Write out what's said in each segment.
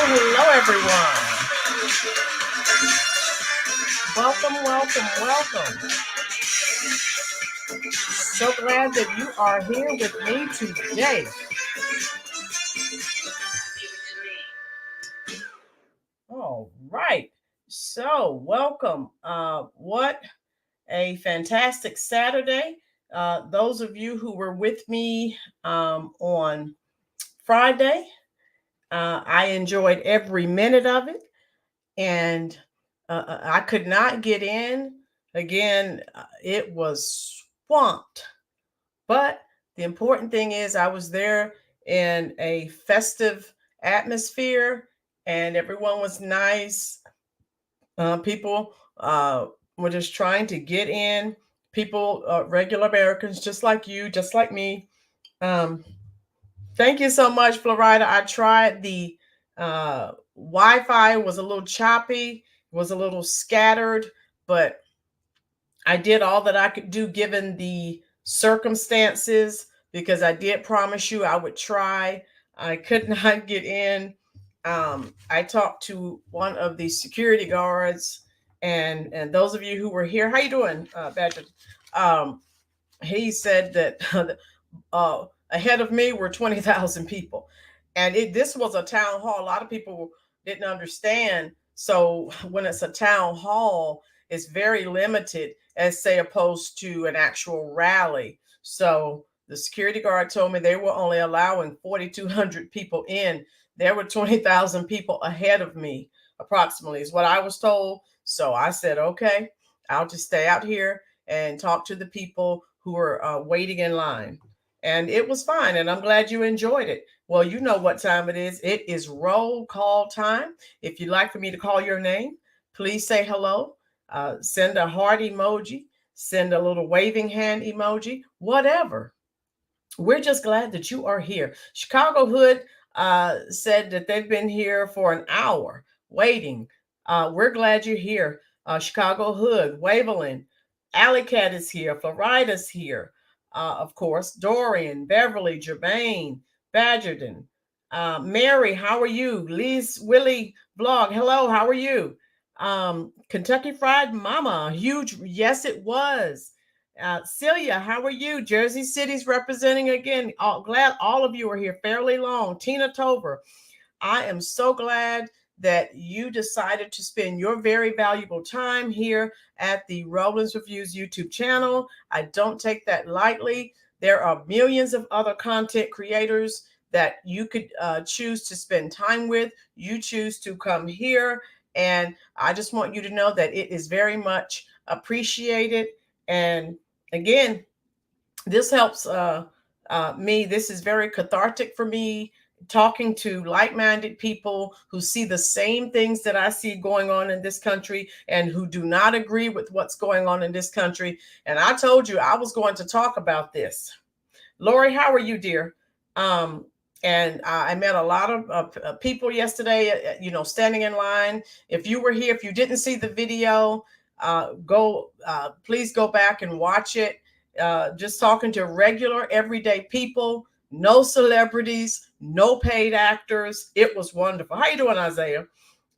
hello, everyone. Welcome. So glad that you are here with me today. All right. So, welcome. What a fantastic Saturday. Those of you who were with me on Friday, I enjoyed every minute of it. And I could not get in. Again, it was swamped. But the important thing is, I was there in a festive atmosphere, and everyone was nice. People were just trying to get in. People, regular Americans, just like you, just like me. Um, Thank you so much, Florida. I tried the Wi-Fi was a little choppy, was a little scattered, but I did all that I could do given the circumstances because I did promise you I would try. I could not get in. I talked to one of the security guards, and those of you who were here, how you doing, Badger? Um, he said that ahead of me were 20,000 people. And this was a town hall. A lot of people didn't understand. So when it's a town hall, it's very limited as say opposed to an actual rally. So the security guard told me they were only allowing 4,200 people in. There were 20,000 people ahead of me, approximately, is what I was told. So I said, okay, I'll just stay out here and talk to the people who are waiting in line. And it was fine. And I'm glad you enjoyed it. Well, you know what time it is. It is roll call time. If you'd like for me to call your name, please say hello. Send a heart emoji, send a little waving hand emoji, whatever. We're just glad that you are here. Chicago Hood said that they've been here for an hour waiting. We're glad you're here. Chicago Hood, Waveland, Alley Cat is here. Florida's here. Of course, Dorian, Beverly, Jermaine, Badgerton. Mary, how are you? Lee's Willie Vlog, hello, how are you? Kentucky Fried Mama, huge, yes, it was. Celia, how are you? Jersey City's representing again. Glad all of you are here fairly long. Tina Tover, I am so glad that you decided to spend your very valuable time here at the Rollins Reviews YouTube channel. I don't take that lightly. There are millions of other content creators that you could choose to spend time with. You choose to come here. And I just want you to know that it is very much appreciated. And again, this helps me. This is very cathartic for me, talking to like-minded people who see the same things that I see going on in this country and who do not agree with what's going on in this country. And I told you I was going to talk about this. Lori, how are you, dear? And I met a lot of people yesterday, standing in line. If you were here, if you didn't see the video, please go back and watch it. Just talking to regular, everyday people, no celebrities, no paid actors. It was wonderful. How you doing, Isaiah?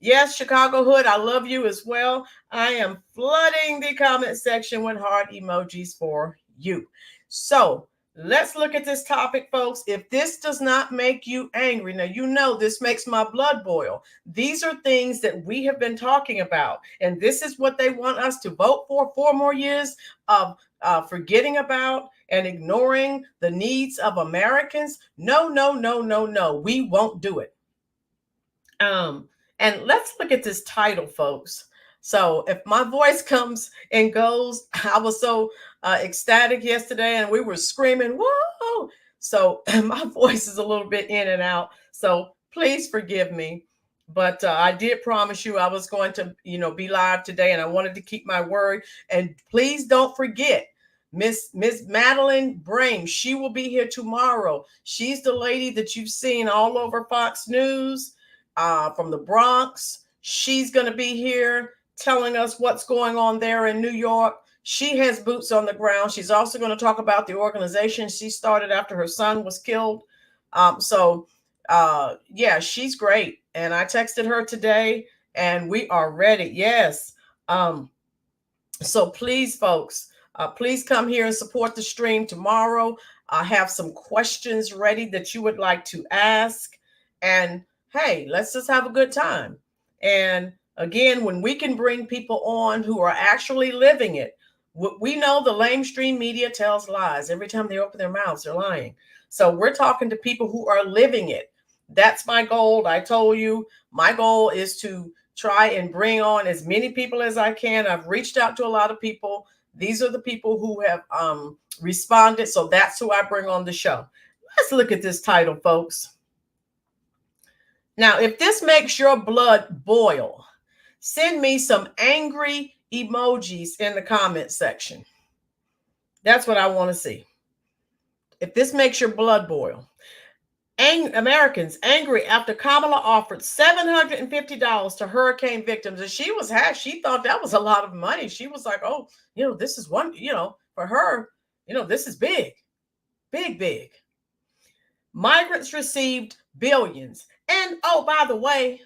Yes, Chicago Hood, I love you as well. I am flooding the comment section with heart emojis for you. So let's look at this topic, folks. If this does not make you angry, now you know this makes my blood boil. These are things that we have been talking about, and this is what they want us to vote for 4 more years of forgetting about and ignoring the needs of Americans. No, no, no, no, no. We won't do it. And let's look at this title, folks. So if my voice comes and goes, I was so ecstatic yesterday and we were screaming, whoa. So my voice is a little bit in and out. So please forgive me. But I did promise you I was going to, be live today, and I wanted to keep my word. And please don't forget, Miss Madeline Brame, she will be here tomorrow. She's the lady that you've seen all over Fox News. From the Bronx. She's going to be here telling us what's going on there in New York. She has boots on the ground. She's also going to talk about the organization she started after her son was killed. Yeah, she's great. And I texted her today, and we are ready. Yes. So please, folks, please come here and support the stream tomorrow. I have some questions ready that you would like to ask. And hey, let's just have a good time. And again, when we can bring people on who are actually living it, we know the lamestream media tells lies. Every time they open their mouths, they're lying. So we're talking to people who are living it. That's my goal. I told you, my goal is to try and bring on as many people as I can. I've reached out to a lot of people. These are the people who have responded. So that's who I bring on the show. Let's look at this title, folks. Now, if this makes your blood boil, send me some angry emojis in the comment section. That's what I want to see. If this makes your blood boil. Americans angry after Kamala offered $750 to hurricane victims. And she thought that was a lot of money. She was like, oh, this is one, for her, this is big, big, big. Migrants received billions. And oh, by the way,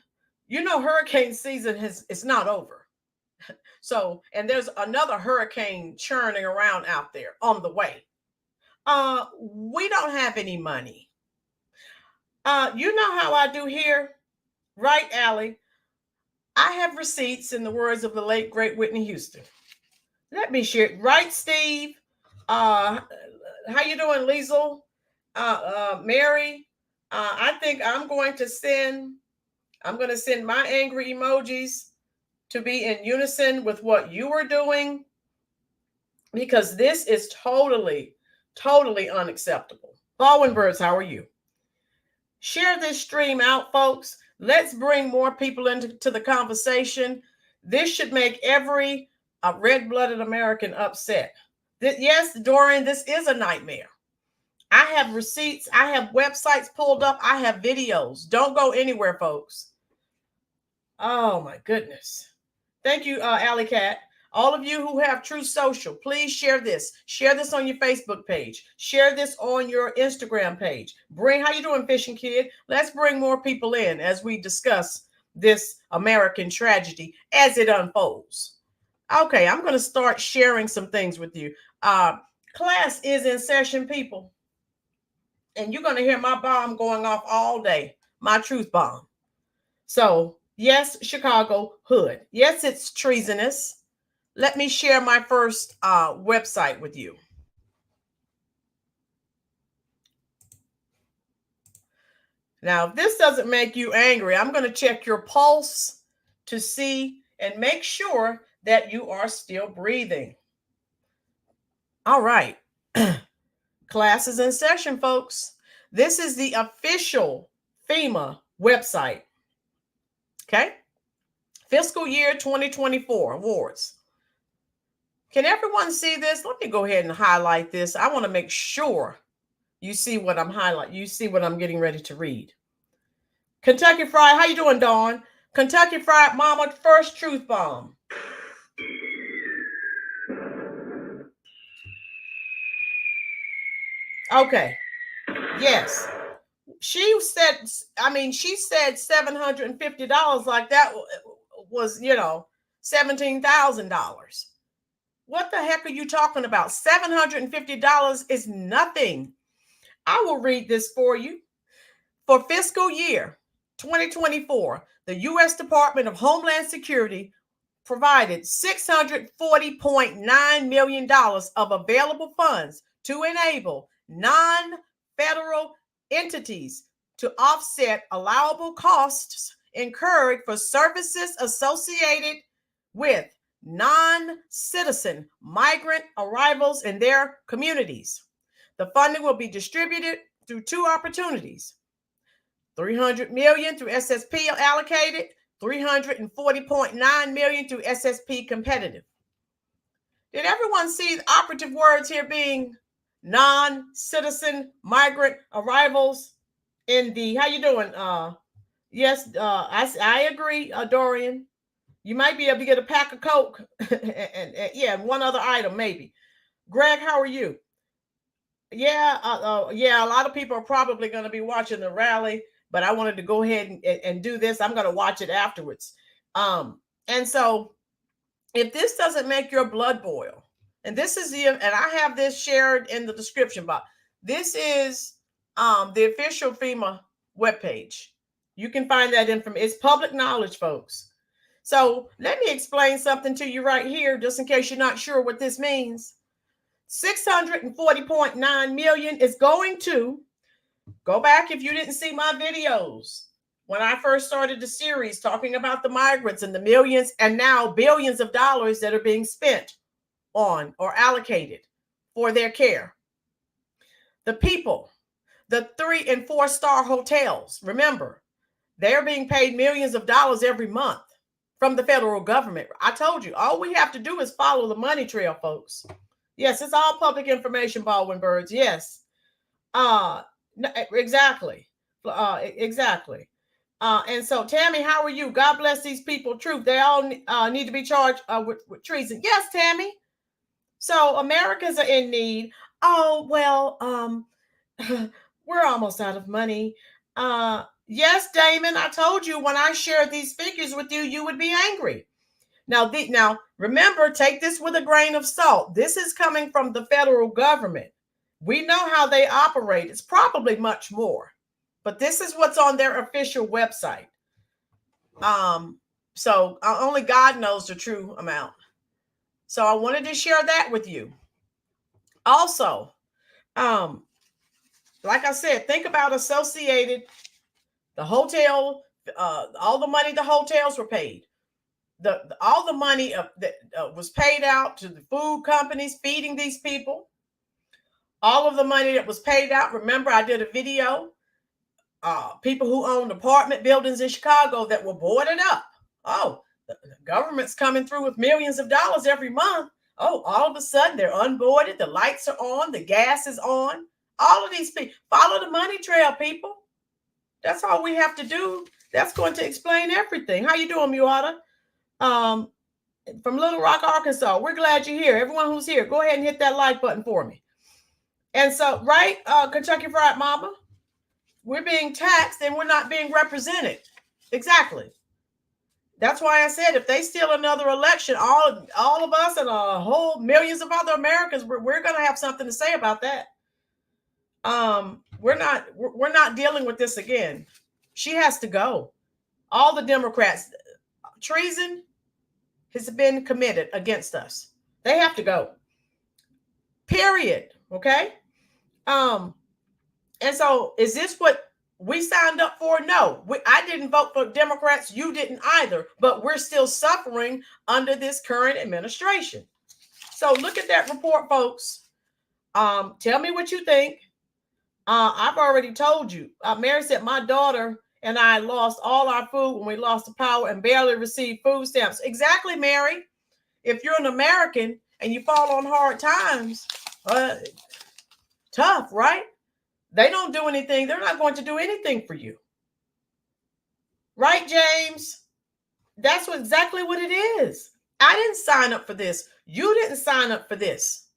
hurricane season it's not over. So, and there's another hurricane churning around out there on the way. We don't have any money. You know how I do here, right, Allie? I have receipts, in the words of the late, great Whitney Houston. Let me share. Right, Steve? How you doing, Liesl? Mary? I think I'm going to send my angry emojis to be in unison with what you are doing, because this is totally, totally unacceptable. Baldwin Birds, how are you? Share this stream out, folks. Let's bring more people into the conversation. This should make every red-blooded American upset. Yes, Dorian, this is a nightmare. I have receipts. I have websites pulled up. I have videos. Don't go anywhere, folks. Oh, my goodness. Thank you, Alley Cat. All of you who have True Social, please share this. Share this on your Facebook page. Share this on your Instagram page. How you doing, Fishing Kid? Let's bring more people in as we discuss this American tragedy as it unfolds. Okay, I'm going to start sharing some things with you. Class is in session, people. And you're going to hear my bomb going off all day, my truth bomb. So, yes, Chicago hood. Yes, it's treasonous. Let me share my first website with you. Now, if this doesn't make you angry, I'm going to check your pulse to see and make sure that you are still breathing. All right. Class is in session, folks. This is the official FEMA website. Okay. Fiscal year 2024 awards. Can everyone see this? Let me go ahead and highlight this. I want to make sure you see what I'm highlighting. You see what I'm getting ready to read. Kentucky Fried, how you doing, Dawn? Kentucky Fried Mama, first truth bomb. Okay. Yes. She said $750 like that was, $17,000. What the heck are you talking about? $750 is nothing. I will read this for you. For fiscal year 2024, the U.S. Department of Homeland Security provided $640.9 million of available funds to enable non-federal entities to offset allowable costs incurred for services associated with non-citizen migrant arrivals in their communities. The funding will be distributed through two opportunities. $300 million through SSP allocated, $340.9 million through SSP competitive. Did everyone see the operative words here being non-citizen migrant arrivals in the, how you doing? Yes, I agree, Dorian. You might be able to get a pack of Coke and one other item, maybe. Greg, how are you? Yeah, a lot of people are probably going to be watching the rally. but I wanted to go ahead and do this. I'm going to watch it afterwards. And so if this doesn't make your blood boil, and this is and I have this shared in the description box. This is the official FEMA webpage. You can find that information. It's public knowledge, folks. So let me explain something to you right here, just in case you're not sure what this means. 640.9 million is going to go back if you didn't see my videos when I first started the series talking about the migrants and the millions and now billions of dollars that are being spent on or allocated for their care. The people, the 3- and 4-star hotels, remember, they're being paid millions of dollars every month from the federal government. I told you, all we have to do is follow the money trail, folks. Yes, it's all public information, Baldwin Birds. Yes. Exactly. Exactly. And so, Tammy, how are you? God bless these people. Truth. They all need to be charged with treason. Yes, Tammy. So Americans are in need. Oh, well, we're almost out of money. Yes, Damon, I told you when I shared these figures with you, you would be angry. Now, remember, take this with a grain of salt. This is coming from the federal government. We know how they operate. It's probably much more, but this is what's on their official website. So only God knows the true amount. So I wanted to share that with you. Also, like I said, think about Associated, the hotel, all the money the hotels were paid. All the money that was paid out to the food companies feeding these people. All of the money that was paid out. Remember, I did a video. People who owned apartment buildings in Chicago that were boarded up. Oh, the government's coming through with millions of dollars every month. Oh, all of a sudden they're unboarded. The lights are on. The gas is on. All of these people. Follow the money trail, people. That's all we have to do. That's going to explain everything. How you doing, Muata? From Little Rock, Arkansas. We're glad you're here. Everyone who's here, go ahead and hit that like button for me. And so, right, Kentucky Fried Mama, we're being taxed and we're not being represented. Exactly. That's why I said if they steal another election, all of us and a whole millions of other Americans, we're going to have something to say about that. We're not dealing with this again. She has to go. All the Democrats, treason has been committed against us. They have to go. Period. Okay. And so is this what we signed up for? No, I didn't vote for Democrats. You didn't either, but we're still suffering under this current administration. So look at that report, folks. Tell me what you think. I've already told you. Mary said my daughter and I lost all our food when we lost the power and barely received food stamps. Exactly, Mary. If you're an American and you fall on hard times, tough, right? They don't do anything. They're not going to do anything for you. Right, James? That's exactly what it is. I didn't sign up for this. You didn't sign up for this.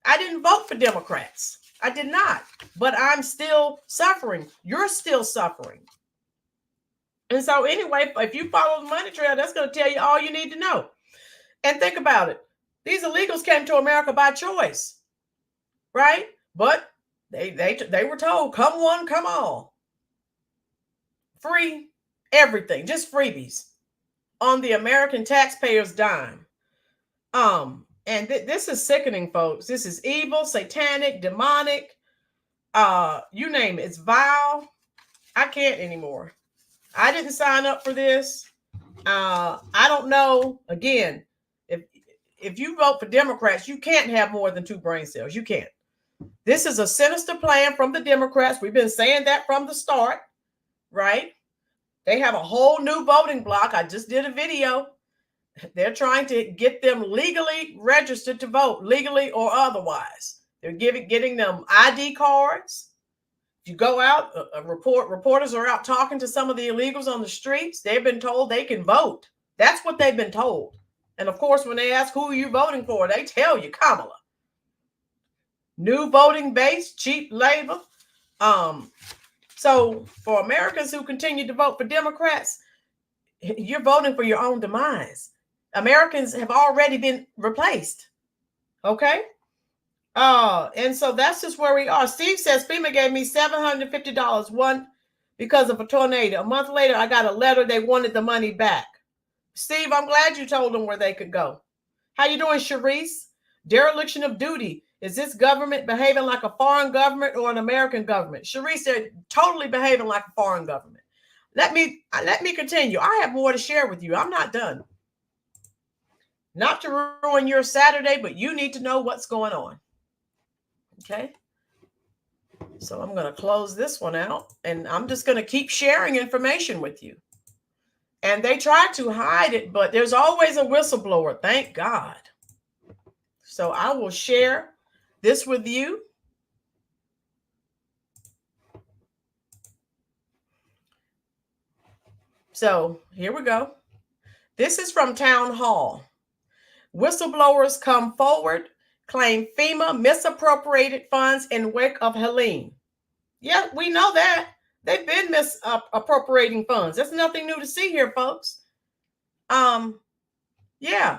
I didn't vote for Democrats. I did not. But I'm still suffering. You're still suffering. And so anyway, if you follow the money trail, that's going to tell you all you need to know. And think about it. These illegals came to America by choice, right? But they were told, come one, come all. Free everything, just freebies on the American taxpayer's dime. And this is sickening, folks. This is evil, satanic, demonic. You name it. It's vile. I can't anymore. I didn't sign up for this. I don't know. Again, if you vote for Democrats, you can't have more than 2 brain cells. You can't. This is a sinister plan from the Democrats. We've been saying that from the start, right? They have a whole new voting block. I just did a video. They're trying to get them legally registered to vote, legally or otherwise. They're getting them ID cards. If you go out, reporters are out talking to some of the illegals on the streets. They've been told they can vote. That's what they've been told. And of course, when they ask who are you voting for, they tell you Kamala. New voting base, cheap labor. So for Americans who continue to vote for Democrats, you're voting for your own demise. Americans have already been replaced. Okay. And so that's just where we are. Steve says FEMA gave me $750 one because of a tornado. A month later, I got a letter. They wanted the money back. Steve, I'm glad you told them where they could go. How you doing, Sharice? Dereliction of duty. Is this government behaving like a foreign government or an American government? Sharice, they're totally behaving like a foreign government. Let me continue. I have more to share with you. I'm not done. Not to ruin your Saturday, but you need to know what's going on. Okay. So I'm going to close this one out, and I'm just going to keep sharing information with you. And they try to hide it, but there's always a whistleblower. Thank God. So I will share this with you. So here we go. This is from Town Hall. Whistleblowers come forward, claim FEMA misappropriated funds in wake of Helene. Yeah, we know that. They've been misappropriating funds. There's nothing new to see here, folks. Yeah.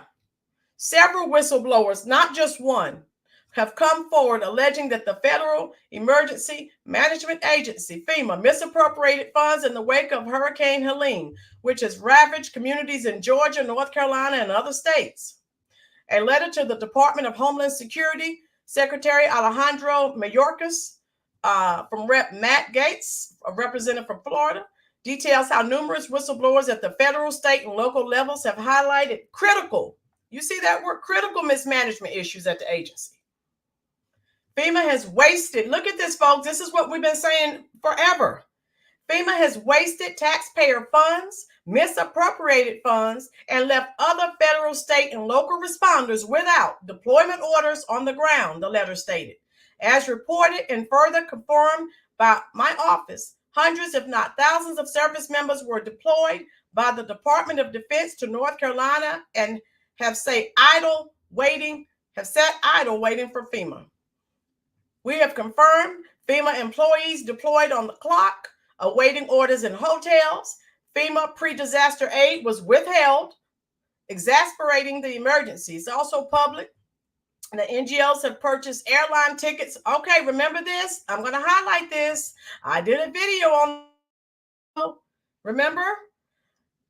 Several whistleblowers, not just one, have come forward alleging that the Federal Emergency Management Agency, FEMA, misappropriated funds in the wake of Hurricane Helene, which has ravaged communities in Georgia, North Carolina, and other states. A letter to the Department of Homeland Security Secretary Alejandro Mayorkas from Rep. Matt Gaetz, a representative from Florida, details how numerous whistleblowers at the federal, state, and local levels have highlighted critical, you see that word, critical mismanagement issues at the agency. FEMA has wasted, look at this, folks, this is what we've been saying forever. FEMA has wasted taxpayer funds, misappropriated funds, and left other federal, state, and local responders without deployment orders on the ground, the letter stated. As reported and further confirmed by my office, hundreds, if not thousands, of service members were deployed by the Department of Defense to North Carolina and have sat idle waiting for FEMA. We have confirmed FEMA employees deployed on the clock, awaiting orders in hotels. FEMA pre-disaster aid was withheld, exasperating the emergency. It's also public. The NGOs have purchased airline tickets. Okay, remember this? I'm going to highlight this. I did a video on, remember?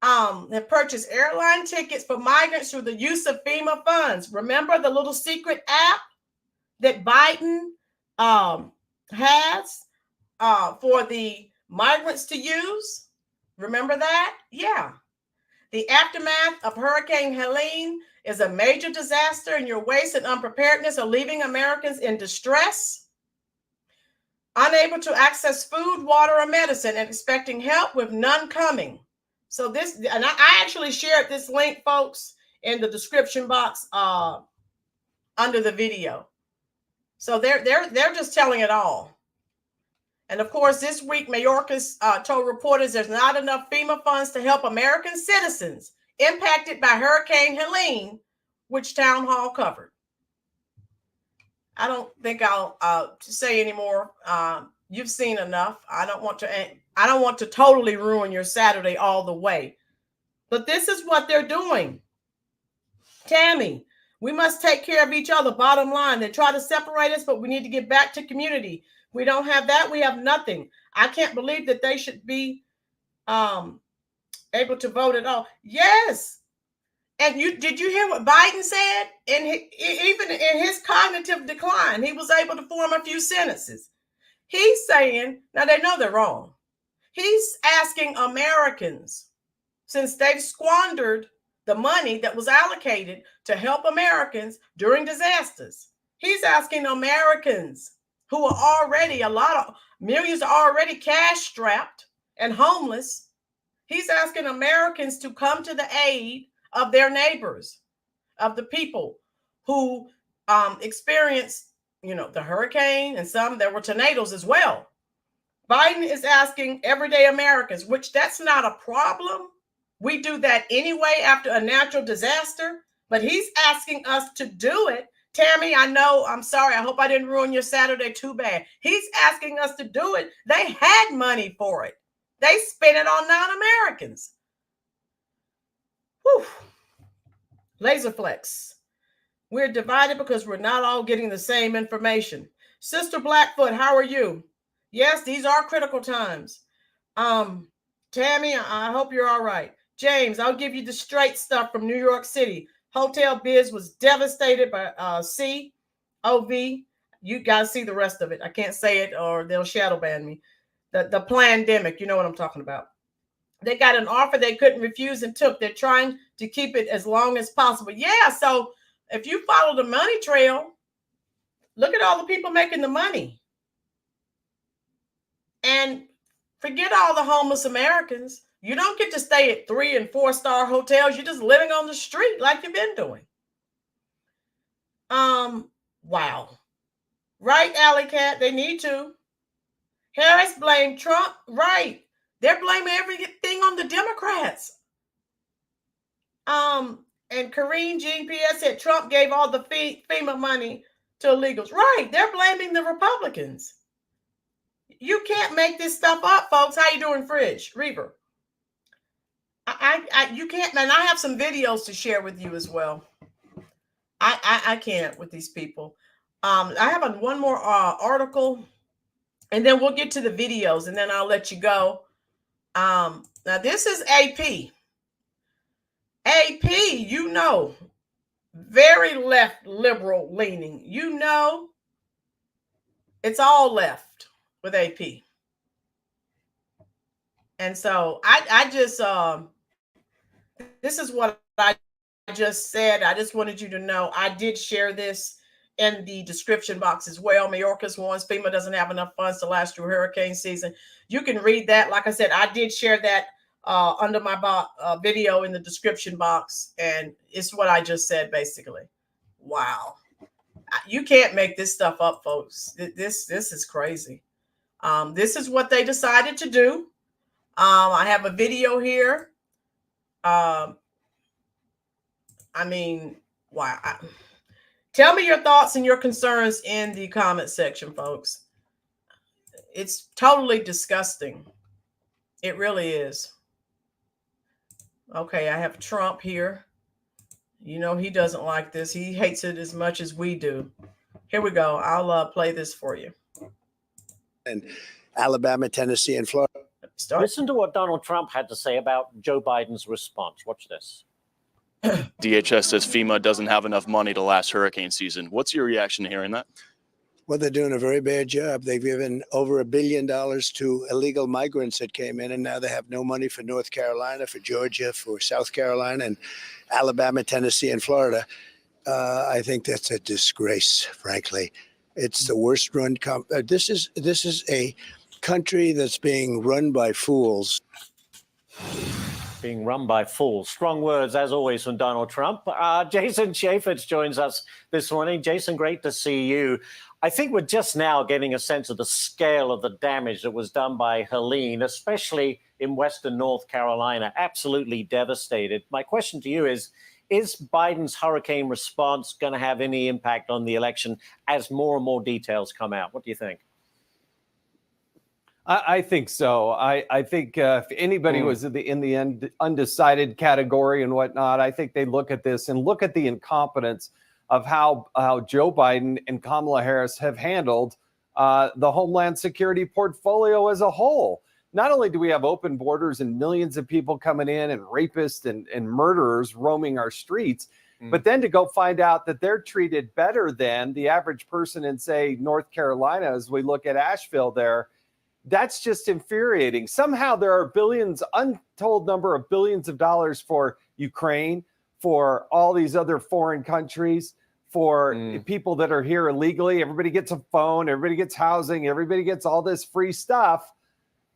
Have purchased airline tickets for migrants through the use of FEMA funds. Remember the little secret app that Biden has for the migrants to use? Remember that? Yeah. The aftermath of Hurricane Helene is a major disaster, and your waste and unpreparedness are leaving Americans in distress, unable to access food, water, or medicine, and expecting help with none coming. So this, and I actually shared this link, folks, in the description box under the video. So they're just telling it all. And of course, this week, Mayorkas told reporters there's not enough FEMA funds to help American citizens impacted by Hurricane Helene, which Town Hall covered. I don't think I'll say anymore. You've seen enough. I don't want to totally ruin your Saturday all the way. But this is what they're doing. Tammy, we must take care of each other, bottom line. They try to separate us, but we need to get back to community. We don't have that. We have nothing. I can't believe that they should be able to vote at all. Yes. And did you hear what Biden said? And even in his cognitive decline, he was able to form a few sentences. He's saying, now they know they're wrong. He's asking Americans, since they've squandered the money that was allocated to help Americans during disasters, he's asking Americans who are already, millions are already cash strapped and homeless. He's asking Americans to come to the aid of their neighbors, of the people who experienced, the hurricane, and some, there were tornadoes as well. Biden is asking everyday Americans, which that's not a problem. We do that anyway after a natural disaster, but he's asking us to do it Tammy, I know, I'm sorry. I hope I didn't ruin your Saturday too bad. He's asking us to do it. They had money for it. They spent it on non-Americans. Whew. Laserflex. We're divided because we're not all getting the same information. Sister Blackfoot, how are you? Yes, these are critical times. Tammy, I hope you're all right. James, I'll give you the straight stuff from New York City. Hotel biz was devastated by COV. You guys see the rest of it. I can't say it or they'll shadow ban me. The pandemic, you know what I'm talking about. They got an offer they couldn't refuse and took. They're trying to keep it as long as possible. Yeah, so if you follow the money trail, look at all the people making the money. And forget all the homeless Americans. You don't get to stay at 3- and 4-star hotels. You're just living on the street like you've been doing. Wow. Right, Alley Cat, they need to. Harris blamed Trump. Right. They're blaming everything on the Democrats. And Karine Jean Pierre said Trump gave all the FEMA money to illegals. Right. They're blaming the Republicans. You can't make this stuff up, folks. How you doing, Fridge? Reaver. You can't, man. I have some videos to share with you as well. I can't with these people. I have one more article, and then we'll get to the videos, and then I'll let you go. Now this is AP. AP, you know, very left liberal leaning. You know, it's all left with AP. And so I just, this is what I just said. I just wanted you to know I did share this in the description box as well. Mayorkas warns FEMA doesn't have enough funds to last through hurricane season. You can read that. Like I said, I did share that under my video in the description box. And it's what I just said, basically. Wow. You can't make this stuff up, folks. This is crazy. This is what they decided to do. I have a video here. I mean, wow. Tell me your thoughts and your concerns in the comment section, folks. It's totally disgusting. It really is. Okay, I have Trump here. You know, he doesn't like this. He hates it as much as we do. Here we go. I'll play this for you. And Alabama, Tennessee, and Florida. Listen to what Donald Trump had to say about Joe Biden's response. Watch this. DHS says FEMA doesn't have enough money to last hurricane season. What's your reaction to hearing that? Well, they're doing a very bad job. They've given over $1 billion to illegal migrants that came in, and now they have no money for North Carolina, for Georgia, for South Carolina, and Alabama, Tennessee, and Florida. I think that's a disgrace, frankly. It's the worst run. This is a country that's being run by fools. Being run by fools. Strong words, as always, from Donald Trump. Jason Chaffetz joins us this morning. Jason, great to see you. I think we're just now getting a sense of the scale of the damage that was done by Helene, especially in western North Carolina. Absolutely devastated. My question to you is Biden's hurricane response going to have any impact on the election as more and more details come out? What do you think? I think so. I think if anybody was in the undecided category and whatnot, I think they look at this and look at the incompetence of how Joe Biden and Kamala Harris have handled the Homeland Security portfolio as a whole. Not only do we have open borders and millions of people coming in and rapists and murderers roaming our streets, but then to go find out that they're treated better than the average person in, say, North Carolina, as we look at Asheville there. That's just infuriating. Somehow there are billions, untold number of billions of dollars for Ukraine, for all these other foreign countries, for people that are here illegally. Everybody gets a phone, everybody gets housing, everybody gets all this free stuff.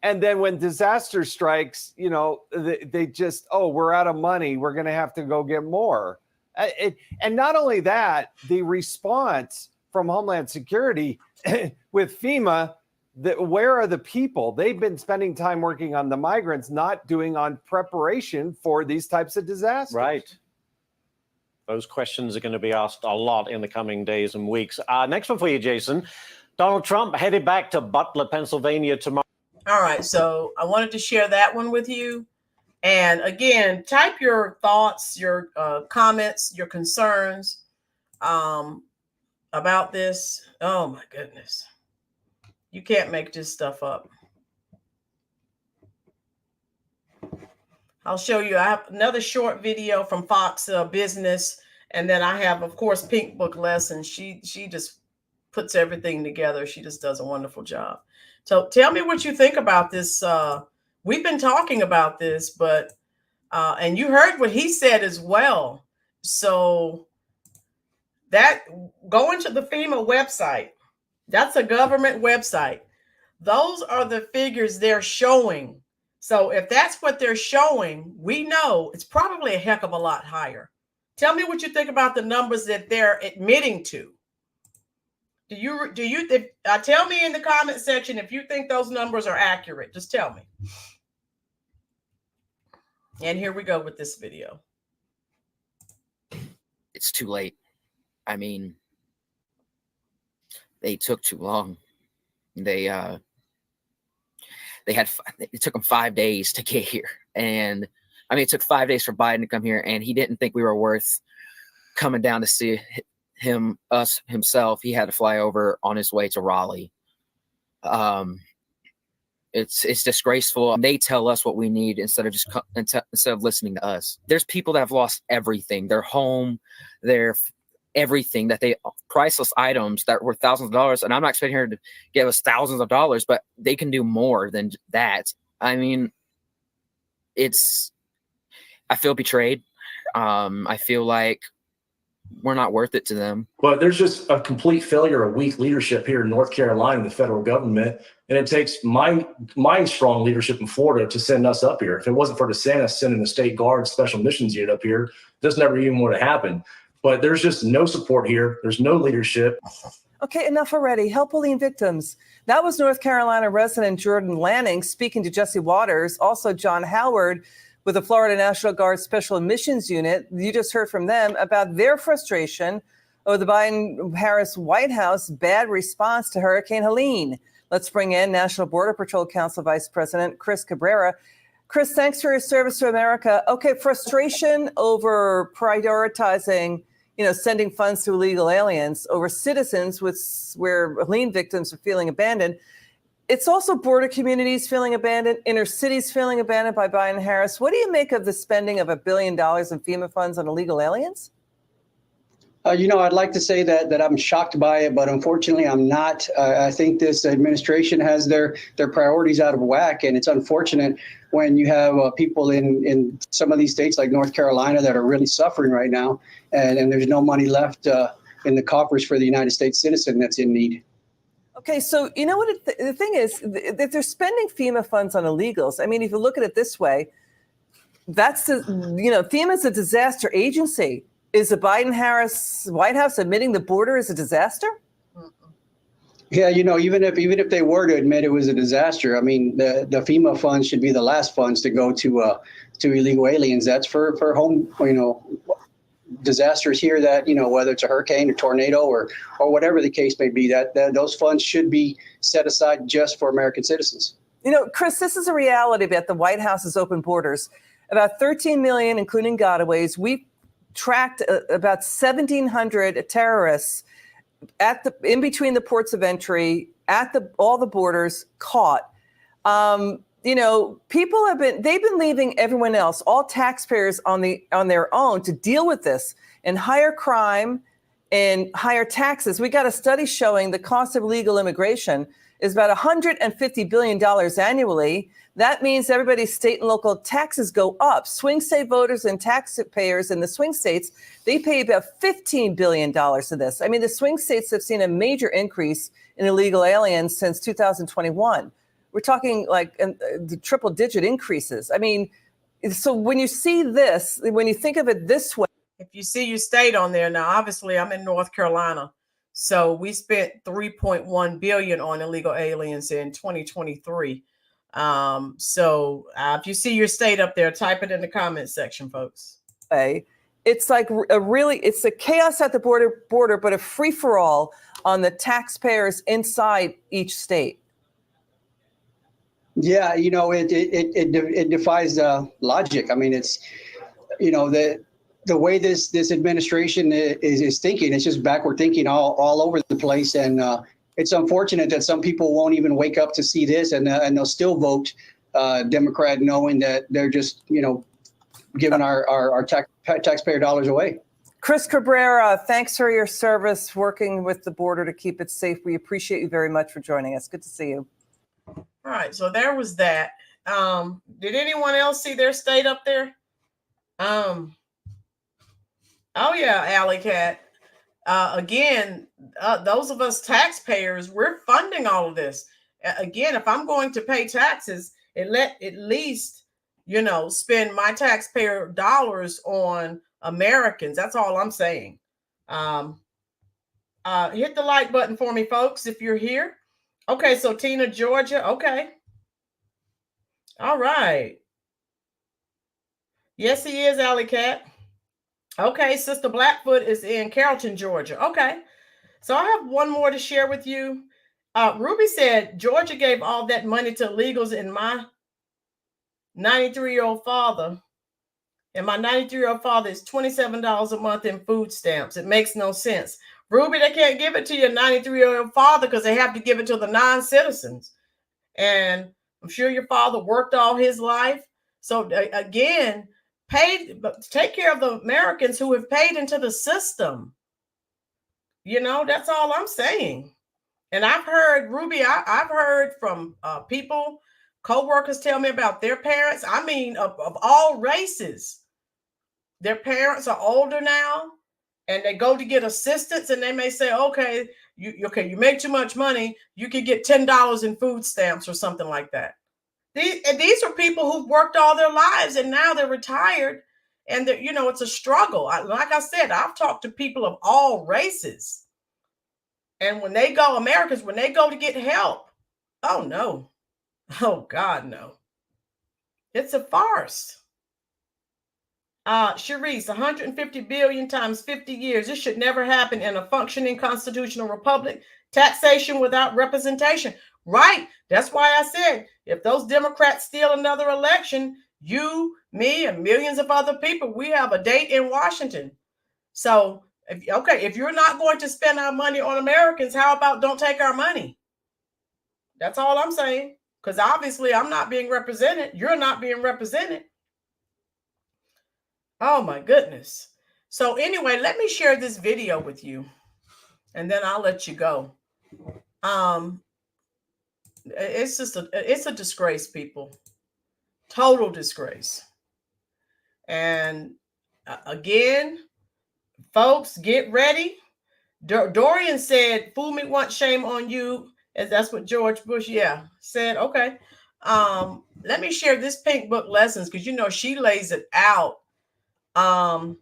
And then when disaster strikes, you know, they just, we're out of money. We're going to have to go get more. And not only that, the response from Homeland Security with FEMA, where are the people? They've been spending time working on the migrants, not doing on preparation for these types of disasters. Right. Those questions are going to be asked a lot in the coming days and weeks. Next one for you, Jason. Donald Trump headed back to Butler, Pennsylvania tomorrow. All right, so I wanted to share that one with you. And again, type your thoughts, your comments, your concerns about this. Oh my goodness. You can't make this stuff up. I'll show you. I have another short video from Fox Business. And then I have, of course, Pink Book Lesson. She just puts everything together. She just does a wonderful job. So tell me what you think about this. We've been talking about this, but and you heard what he said as well. So that going to the FEMA website, that's a government website. Those are the figures they're showing. So if that's what they're showing, we know it's probably a heck of a lot higher. Tell me what you think about the numbers that they're admitting to. Tell me in the comment section if you think those numbers are accurate. Just tell me. And here we go with this video. It's too late. I mean, they took too long. It took them 5 days to get here. And I mean, it took 5 days for Biden to come here, and he didn't think we were worth coming down to see us himself. He had to fly over on his way to Raleigh. It's disgraceful. They tell us what we need instead of listening to us. There's people that have lost everything, their home, their everything, priceless items that were thousands of dollars. And I'm not expecting her to give us thousands of dollars, but they can do more than that. I mean, I feel betrayed. I feel like we're not worth it to them. But there's just a complete failure of weak leadership here in North Carolina, the federal government. And it takes my strong leadership in Florida to send us up here. If it wasn't for DeSantis sending the state guard special missions unit up here, this never even would have happened. But there's just no support here. There's no leadership. Okay, enough already. Help bullying victims. That was North Carolina resident Jordan Lanning speaking to Jesse Waters. Also, John Howard with the Florida National Guard Special Missions Unit. You just heard from them about their frustration over the Biden-Harris White House bad response to Hurricane Helene. Let's bring in National Border Patrol Council Vice President Chris Cabrera. Chris, thanks for your service to America. Okay, frustration over prioritizing, sending funds to illegal aliens over citizens where Helene victims are feeling abandoned. It's also border communities feeling abandoned, inner cities feeling abandoned by Biden and Harris. What do you make of the spending of $1 billion in FEMA funds on illegal aliens? I'd like to say that I'm shocked by it, but unfortunately I'm not. I think this administration has their priorities out of whack, and it's unfortunate when you have people in some of these states like North Carolina that are really suffering right now, and there's no money left in the coffers for the United States citizen that's in need. Okay, so you know what the thing is, that they're spending FEMA funds on illegals. I mean, if you look at it this way, FEMA is a disaster agency. Is the Biden-Harris White House admitting the border is a disaster? Yeah, even if they were to admit it was a disaster, I mean, the FEMA funds should be the last funds to go to illegal aliens. That's for home, disasters here that, whether it's a hurricane or tornado or whatever the case may be, that those funds should be set aside just for American citizens. Chris, this is a reality that the White House's open borders, about 13 million, including gotaways. We tracked about 1,700 terrorists in between the ports of entry, at all the borders, caught. People they've been leaving everyone else, all taxpayers on their own to deal with this and higher crime and higher taxes. We got a study showing the cost of illegal immigration is about $150 billion annually. That means everybody's state and local taxes go up. Swing state voters and taxpayers in the swing states, they pay about $15 billion to this. I mean, the swing states have seen a major increase in illegal aliens since 2021. We're talking like the triple digit increases. I mean, so when you see this, when you think of it this way. If you see your state on there now, obviously I'm in North Carolina. So we spent $3.1 billion on illegal aliens in 2023. If you see your state up there, type it in the comment section, folks. it's like it's a chaos at the border, but a free for all on the taxpayers inside each state. Yeah, it defies logic. I mean, it's the way this administration is thinking. It's just backward thinking all over the place, and it's unfortunate that some people won't even wake up to see this, and they'll still vote Democrat, knowing that they're just giving our taxpayer dollars away. Chris Cabrera, thanks for your service working with the border to keep it safe. We appreciate you very much for joining us. Good to see you. All right, so there was that. Did anyone else see their state up there? Oh yeah, Alley Cat. Again, those of us taxpayers, we're funding all of this. Again, if I'm going to pay taxes, at least spend my taxpayer dollars on Americans. That's all I'm saying. Hit the like button for me, folks, if you're here. Okay, so Tina, Georgia. Okay. All right. Yes, he is, Alley Cat. Okay, Sister Blackfoot is in Carrollton, Georgia. Okay. So I have one more to share with you. Ruby said Georgia gave all that money to illegals and my 93-year-old father. And my 93-year-old father is $27 a month in food stamps. It makes no sense. Ruby, they can't give it to your 93-year-old father because they have to give it to the non-citizens. And I'm sure your father worked all his life. So again, take care of the Americans who have paid into the system. That's all I'm saying. And I've heard, Ruby, I've heard from people, co-workers tell me about their parents. I mean, of all races. Their parents are older now, and they go to get assistance, and they may say, okay, you make too much money, you could get $10 in food stamps or something like that. These are people who've worked all their lives, and now they're retired, and it's a struggle. Like I said, I've talked to people of all races, and when they go, Americans, when they go to get help, oh no, oh God, no, it's a farce. Sharice, 150 billion times 50 years. This should never happen in a functioning constitutional republic. Taxation without representation. Right. That's why I said, if those Democrats steal another election, you, me, and millions of other people, we have a date in Washington. So, if you're not going to spend our money on Americans, how about don't take our money? That's all I'm saying. Because obviously I'm not being represented. You're not being represented. Oh my goodness. So anyway, let me share this video with you and then I'll let you go. It's a disgrace, people. Total disgrace. And again, folks, get ready. Dorian said, fool me once, shame on you. As that's what George Bush, said. Okay. Let me share this Pink Book Lessons because, she lays it out. And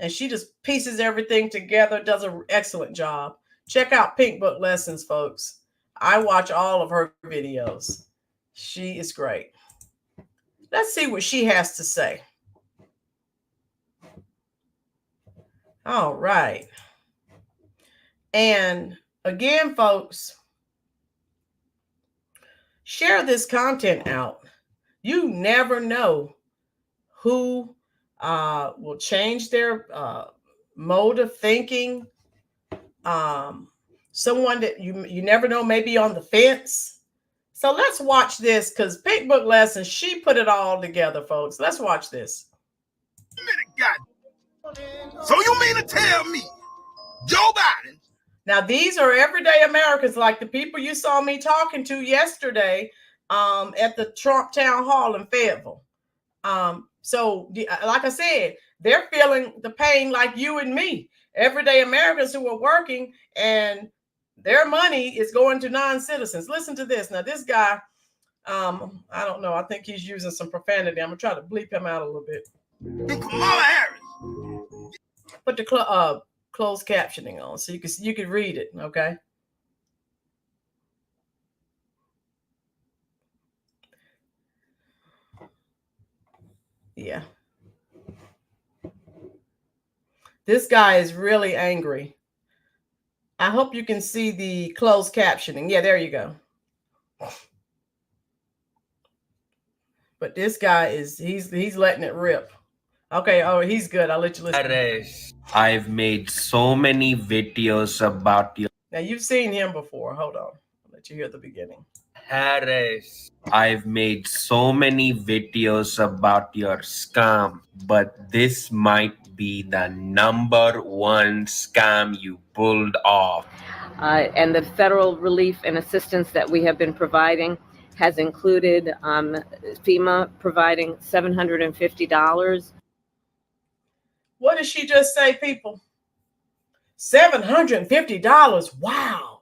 she just pieces everything together, does an excellent job. Check out Pink Book Lessons, folks. I watch all of her videos. She is great. Let's see what she has to say. All right. And again, folks, share this content out. You never know who will change their mode of thinking. Someone that you never know, maybe on the fence. So let's watch this because Pink Book Lessons, she put it all together, folks. Let's watch this. So you mean to tell me Joe Biden? Now, these are everyday Americans like the people you saw me talking to yesterday at the Trump Town Hall in Fayetteville. So like I said, they're feeling the pain like you and me, everyday Americans who are working and their money is going to non-citizens. Listen to this. Now, this guy, I don't know. I think he's using some profanity. I'm going to try to bleep him out a little bit. And Kamala Harris. Put the closed captioning on so you can read it, okay? Yeah. This guy is really angry. I hope you can see the closed captioning. Yeah, there you go. But this guy he's letting it rip. Okay, oh, he's good. I'll let you listen. I've made so many videos about your Now you've seen him before. Hold on. I'll let you hear the beginning. Harris. I've made so many videos about your scam, but this might be the number one scam you pulled off. And the federal relief and assistance that we have been providing has included FEMA providing $750. What did she just say, people? $750. Wow.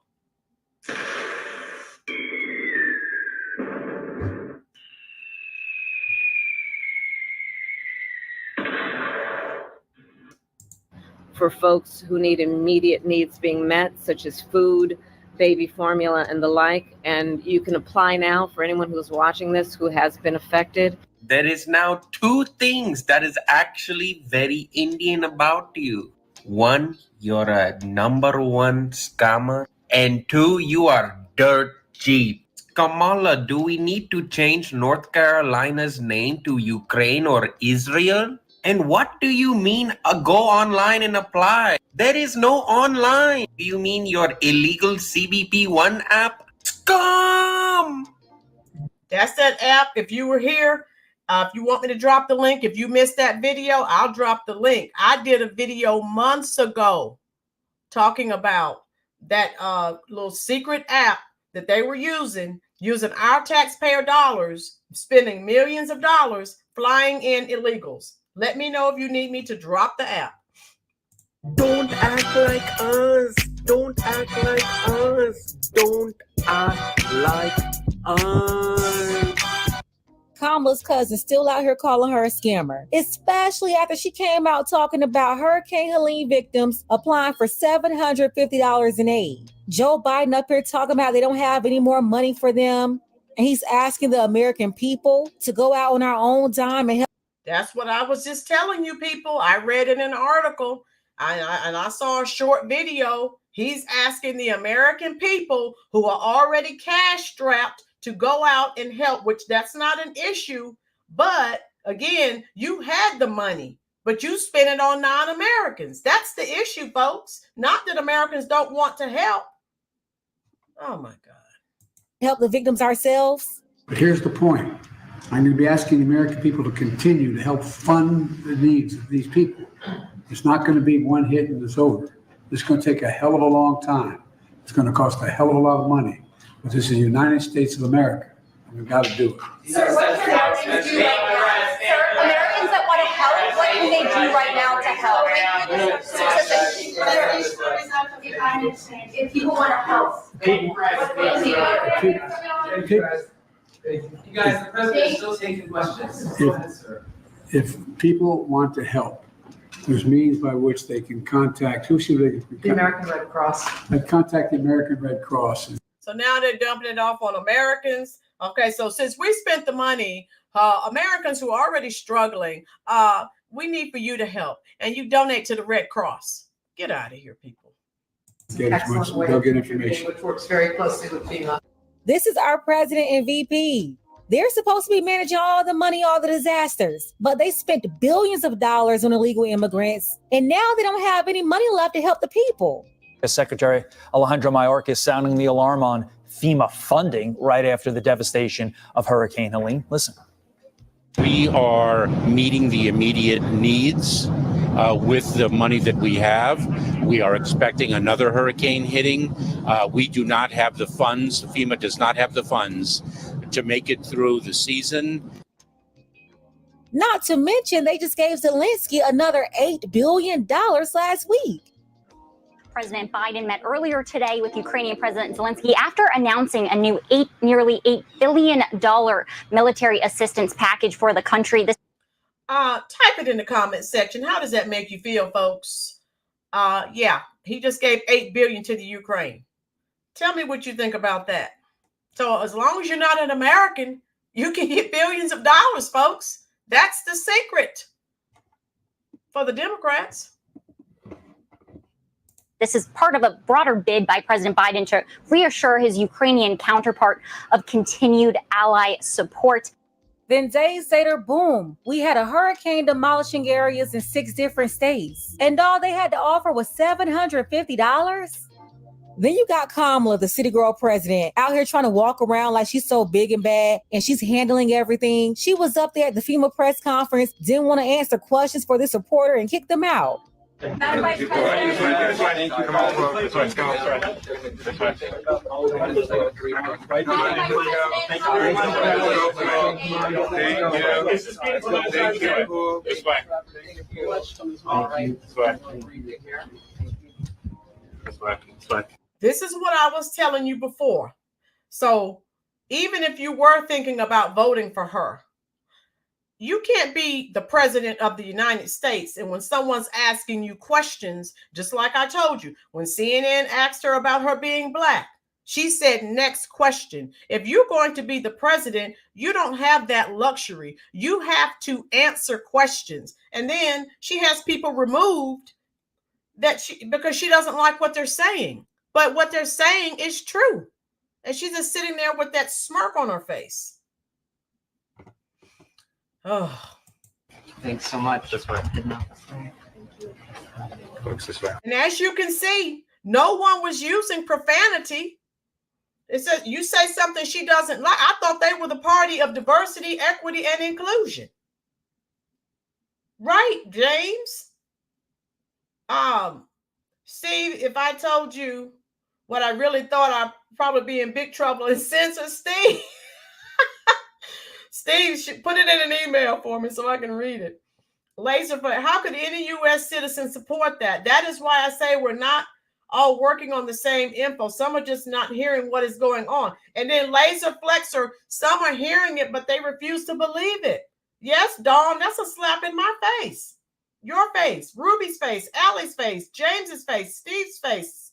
For folks who need immediate needs being met, such as food, baby formula, and the like. And you can apply now for anyone who's watching this who has been affected. There is now two things that is actually very Indian about you. One, you're a number one scammer. And two, you are dirt cheap. Kamala, do we need to change North Carolina's name to Ukraine or Israel? And what do you mean go online and apply? There is no online. Do you mean your illegal CBP1 app? Scum! That's that app. If you were here, if you want me to drop the link, if you missed that video, I'll drop the link. I did a video months ago talking about that little secret app that they were using our taxpayer dollars, spending millions of dollars flying in illegals. Let me know if you need me to drop the app. Don't act like us. Don't act like us. Don't act like us. Kamala's cousin still out here calling her a scammer, especially after she came out talking about Hurricane Helene victims applying for $750 in aid. Joe Biden up here talking about they don't have any more money for them. And he's asking the American people to go out on our own dime and help. That's what I was just telling you, people. I read it in an article and I saw a short video. He's asking the American people who are already cash strapped to go out and help, which that's not an issue. But again, you had the money, but you spent it on non-Americans. That's the issue, folks. Not that Americans don't want to help. Oh, my God. Help the victims ourselves. But here's the point. I'm going to be asking the American people to continue to help fund the needs of these people. It's not going to be one hit and it's over. It's going to take a hell of a long time. It's going to cost a hell of a lot of money. But this is the United States of America, and we've got to do it. Sir, what can Americans do right now? Sir, Americans that want to help, what can they do right now to help? If people want to help, You guys, the president is still taking questions. Go ahead, sir. If people want to help, there's means by which they can contact, who should they? The American Red Cross. Contact the American Red Cross. So now they're dumping it off on Americans. Okay, so since we spent the money, Americans who are already struggling, we need for you to help. And you donate to the Red Cross. Get out of here, people. They'll get information. Which works very closely with FEMA. This is our president and VP. They're supposed to be managing all the money, all the disasters, but they spent billions of dollars on illegal immigrants, and now they don't have any money left to help the people. Secretary Alejandro Mayorkas sounding the alarm on FEMA funding right after the devastation of Hurricane Helene. Listen. We are meeting the immediate needs with the money that we have. We are expecting another hurricane hitting. We do not have the funds. FEMA does not have the funds to make it through the season. Not to mention, they just gave Zelensky another $8 billion last week. President Biden met earlier today with Ukrainian President Zelensky after announcing a new nearly $8 billion military assistance package for the country. Type it in the comment section. How does that make you feel, folks? Yeah, he just gave $8 billion to the Ukraine. Tell me what you think about that. So as long as you're not an American, you can get billions of dollars, folks. That's the secret for the Democrats. This is part of a broader bid by President Biden to reassure his Ukrainian counterpart of continued ally support. Then days later, boom, we had a hurricane demolishing areas in 6 different states. And all they had to offer was $750? Then you got Kamala, the city girl president, out here trying to walk around like she's so big and bad and she's handling everything. She was up there at the FEMA press conference, didn't want to answer questions for this reporter and kicked them out. Madam Vice President. This is what I was telling you before. So even if you were thinking about voting for her, you can't be the president of the United States. And when someone's asking you questions, just like I told you, when CNN asked her about her being black, she said, next question. If you're going to be the president, you don't have that luxury. You have to answer questions. And then she has people removed because she doesn't like what they're saying. But what they're saying is true. And she's just sitting there with that smirk on her face. Oh. Thanks so much. That's right. And as you can see, no one was using profanity. It says you say something she doesn't like. I thought they were the party of diversity, equity, and inclusion. Right, James? Steve, if I told you what I really thought, I'd probably be in big trouble and censor Steve. Steve should put it in an email for me so I can read it. Laserfoot, how could any U.S. citizen support that? That is why I say we're not all working on the same info. Some are just not hearing what is going on. And then Laser Flexer, some are hearing it, but they refuse to believe it. Yes, Dawn, that's a slap in my face. Your face, Ruby's face, Allie's face, James's face, Steve's face,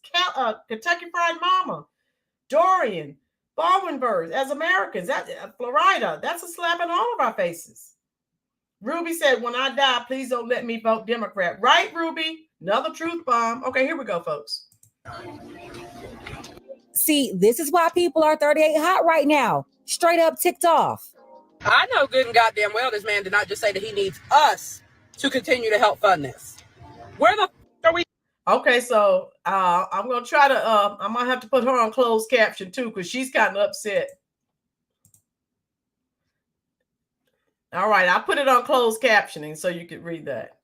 Kentucky Fried Mama, Dorian, Baldwin Birds, as Americans, Florida, that's a slap in all of our faces. Ruby said, when I die, please don't let me vote Democrat. Right, Ruby? Another truth bomb. Okay, here we go, folks. See, this is why people are 38 hot right now. Straight up ticked off. I know good and goddamn well this man did not just say that he needs us to continue to help fund this. Where the f are we? Okay, so I'm gonna try to I might have to put her on closed caption too, because she's kind of upset. All right, I put it on closed captioning so you can read that.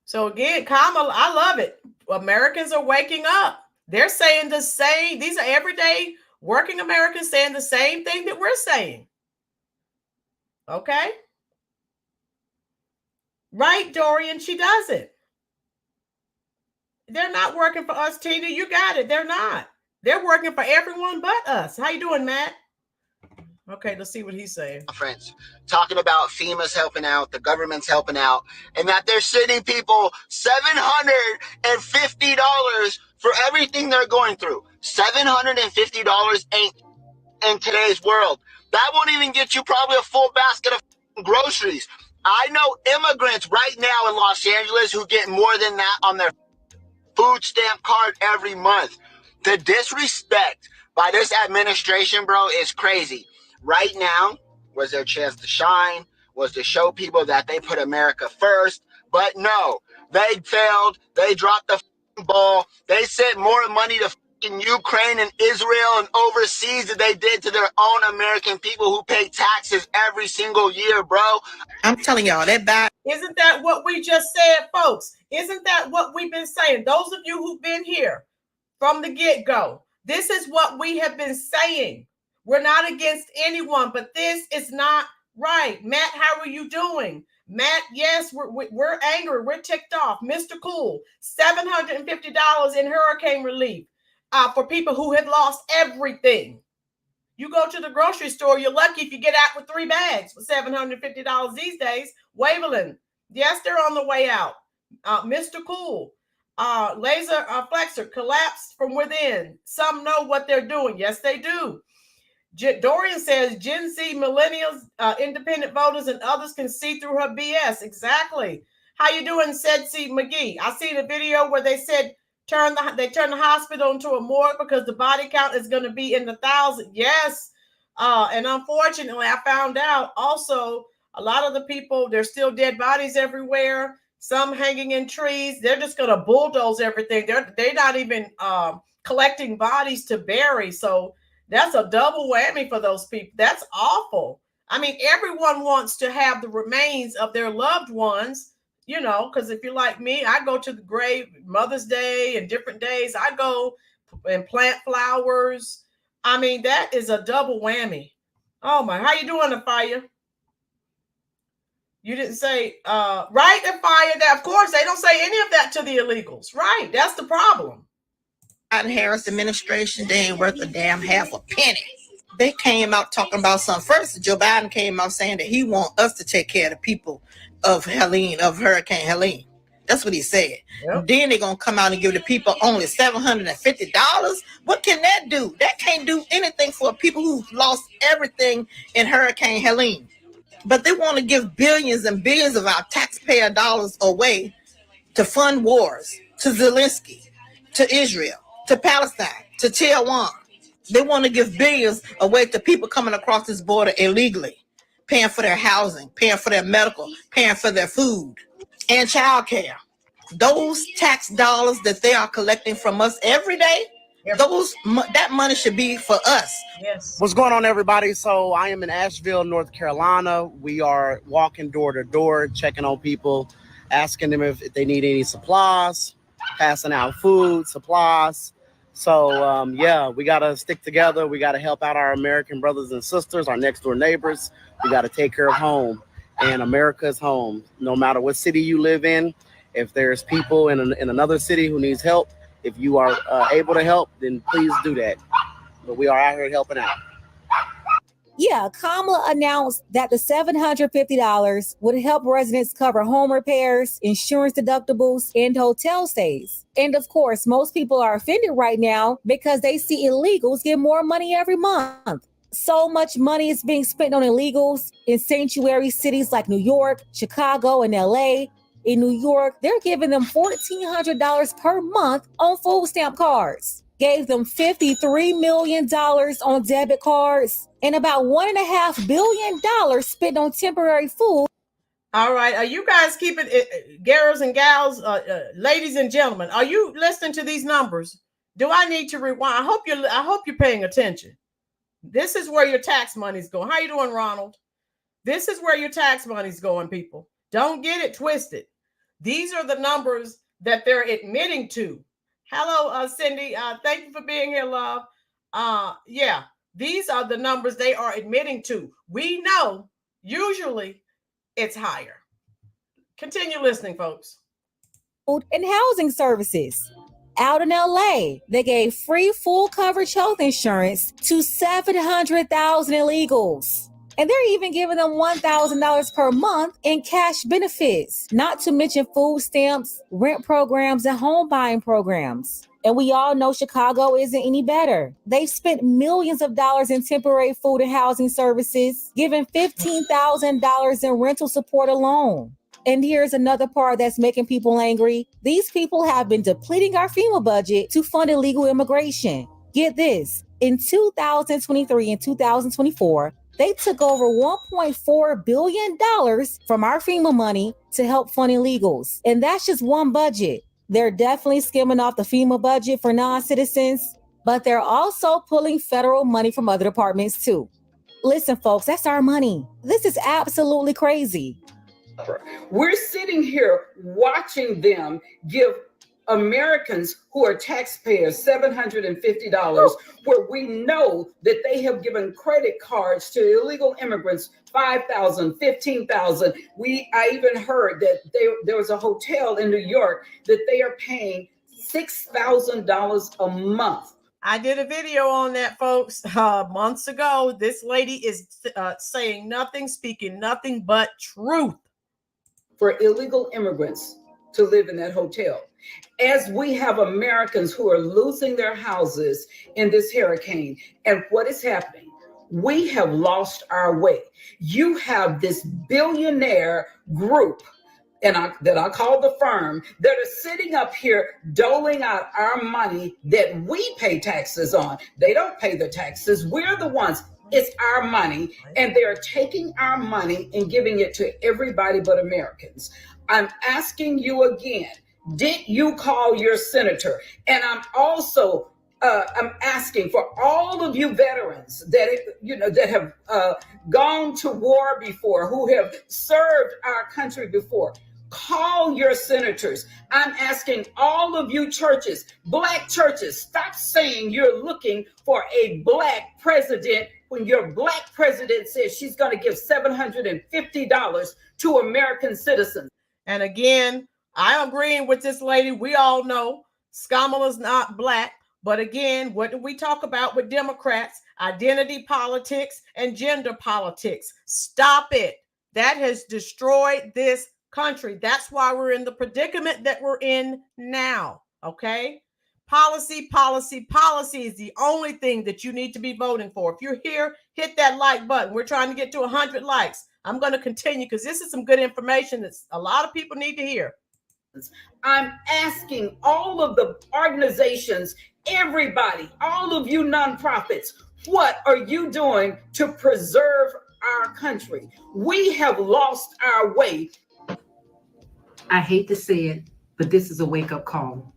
So again, Kamala, I love it. Americans are waking up. They're saying the same. These are everyday working Americans saying the same thing that we're saying. Okay. Right, Dorian, she does it. They're not working for us, Tina. You got it. They're not. They're working for everyone but us. How you doing, Matt? Okay, let's see what he's saying. Friends, talking about FEMA's helping out, the government's helping out, and that they're sending people $750 for everything they're going through. $750 ain't in today's world. That won't even get you probably a full basket of groceries. I know immigrants right now in Los Angeles who get more than that on their food stamp card every month. The disrespect by this administration, bro, is crazy. Right now was their chance to shine, was to show people that they put America first. But no, they failed. They dropped the ball. They sent more money to Ukraine and Israel and overseas than they did to their own American people who pay taxes every single year, bro. I'm telling y'all, that bad. Isn't that what we just said, folks? Isn't that what we've been saying? Those of you who've been here from the get-go, this is what we have been saying. We're not against anyone, but this is not right. Matt, how are you doing? Matt, yes, we're angry. We're ticked off. Mr. Cool, $750 in hurricane relief for people who had lost everything. You go to the grocery store, you're lucky if you get out with 3 bags for $750 these days. Waveland, yes, they're on the way out. Mr. Cool, Laser Flexer, collapsed from within. Some know what they're doing. Yes, they do. Dorian says Gen Z, millennials, independent voters, and others can see through her BS. Exactly. How you doing, Setsi McGee? I see the video where they said they turned the hospital into a morgue because the body count is going to be in the thousands. Yes. And unfortunately, I found out also a lot of the people, there's still dead bodies everywhere, some hanging in trees. They're just going to bulldoze everything. They're not even collecting bodies to bury. So that's a double whammy for those people. That's awful. I mean, everyone wants to have the remains of their loved ones, you know, because if you're like me, I go to the grave, Mother's Day and different days. I go and plant flowers. I mean, that is a double whammy. Oh my, how you doing, Afia? You didn't say, right, Afia, that of course they don't say any of that to the illegals. Right, that's the problem. Biden Harris administration, they ain't worth a damn half a penny. They came out talking about something. First, Joe Biden came out saying that he want us to take care of the people of Hurricane Helene. That's what he said. Yep. Then they're going to come out and give the people only $750. What can that do? That can't do anything for people who lost everything in Hurricane Helene. But they want to give billions and billions of our taxpayer dollars away to fund wars, to Zelensky, to Israel, to Palestine, to Taiwan. They want to give billions away to people coming across this border illegally, paying for their housing, paying for their medical, paying for their food and childcare. Those tax dollars that they are collecting from us every day, that money should be for us. Yes. What's going on, everybody? So I am in Asheville, North Carolina. We are walking door to door, checking on people, asking them if they need any supplies, passing out food, supplies. So, yeah, we got to stick together. We got to help out our American brothers and sisters, our next door neighbors. We got to take care of home, and America is home. No matter what city you live in, if there's people in another city who needs help, if you are able to help, then please do that. But we are out here helping out. Yeah, Kamala announced that the $750 would help residents cover home repairs, insurance deductibles, and hotel stays. And of course, most people are offended right now because they see illegals get more money every month. So much money is being spent on illegals in sanctuary cities like New York, Chicago, and LA. In New York, they're giving them $1,400 per month on food stamp cards. Gave them $53 million on debit cards and about $1.5 billion spent on temporary food. All right. Are you guys keeping it, girls and gals, ladies and gentlemen? Are you listening to these numbers? Do I need to rewind? I hope you're paying attention. This is where your tax money's going. How you doing, Ronald? This is where your tax money's going, people. Don't get it twisted. These are the numbers that they're admitting to. Hello, Cindy. Thank you for being here, love. Yeah, these are the numbers they are admitting to. We know usually it's higher. Continue listening, folks. And housing services. Out in LA, they gave free full coverage health insurance to 700,000 illegals. And they're even giving them $1,000 per month in cash benefits, not to mention food stamps, rent programs, and home buying programs. And we all know Chicago isn't any better. They've spent millions of dollars in temporary food and housing services, giving $15,000 in rental support alone. And here's another part that's making people angry. These people have been depleting our FEMA budget to fund illegal immigration. Get this, in 2023 and 2024, they took over $1.4 billion from our FEMA money to help fund illegals. And that's just one budget. They're definitely skimming off the FEMA budget for non-citizens, but they're also pulling federal money from other departments too. Listen, folks, that's our money. This is absolutely crazy. We're sitting here watching them give Americans who are taxpayers $750, where we know that they have given credit cards to illegal immigrants $5,000, $15,000. I even heard that there was a hotel in New York that they are paying $6,000 a month. I did a video on that, folks, months ago. This lady is saying nothing, speaking nothing but truth. For illegal immigrants to live in that hotel. As we have Americans who are losing their houses in this hurricane, and what is happening? We have lost our way. You have this billionaire group that I call the firm, that are sitting up here doling out our money that we pay taxes on. They don't pay the taxes. We're the ones. It's our money. And they're taking our money and giving it to everybody but Americans. I'm asking you again, did you call your senator? And I'm also I'm asking for all of you veterans that have gone to war before, who have served our country before. Call your senators. I'm asking all of you churches, Black churches, stop saying you're looking for a Black president when your Black president says she's going to give $750 to American citizens. And again, I'm agreeing with this lady. We all know Kamala's not Black. But again, what do we talk about with Democrats? Identity politics and gender politics. Stop it. That has destroyed this country. That's why we're in the predicament that we're in now. Okay? Policy is the only thing that you need to be voting for. If you're here, hit that like button. We're trying to get to 100 likes. I'm going to continue because this is some good information that a lot of people need to hear. I'm asking all of the organizations, everybody, all of you nonprofits, what are you doing to preserve our country? We have lost our way. I hate to say it, but this is a wake-up call.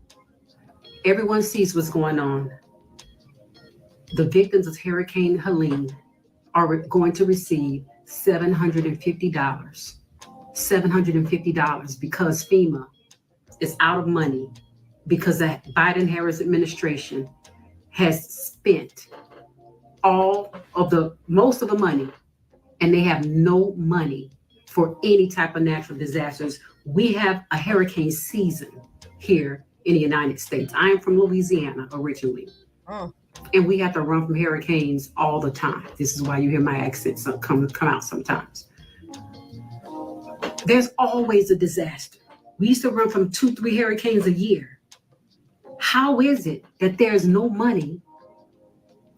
Everyone sees what's going on. The victims of Hurricane Helene are going to receive $750. $750 because FEMA is out of money, because the Biden-Harris administration has spent most of the money, and they have no money for any type of natural disasters. We have a hurricane season here in the United States. I am from Louisiana originally, and we have to run from hurricanes all the time. This is why you hear my accent come out sometimes. There's always a disaster. We used to run from 2-3 hurricanes a year. How is it that there's no money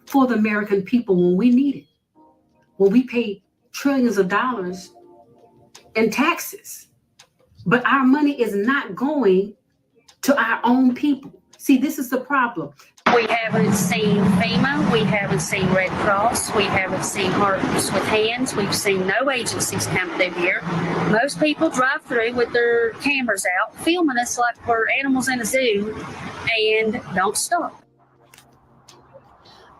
for the American people when we need it? When we pay trillions of dollars in taxes, but our money is not going to our own people. See, this is the problem. We haven't seen FEMA, we haven't seen Red Cross, we haven't seen Hearts with Hands, we've seen no agencies come through here. Most people drive through with their cameras out, filming us like we're animals in a zoo, and don't stop.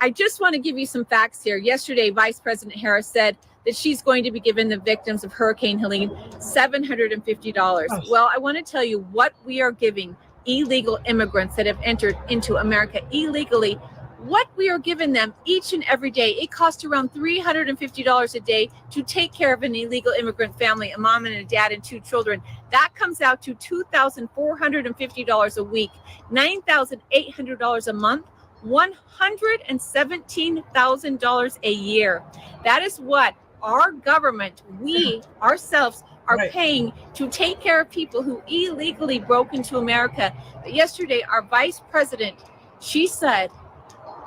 I just want to give you some facts here. Yesterday, Vice President Harris said that she's going to be giving the victims of Hurricane Helene $750. Well, I want to tell you what we are giving illegal immigrants that have entered into America illegally, what we are giving them each and every day. It costs around $350 a day to take care of an illegal immigrant family, a mom and a dad and 2 children. That comes out to $2,450 a week, $9,800 a month, $117,000 a year. That is what our government, we ourselves, are paying to take care of people who illegally broke into America. But yesterday, our vice president, she said,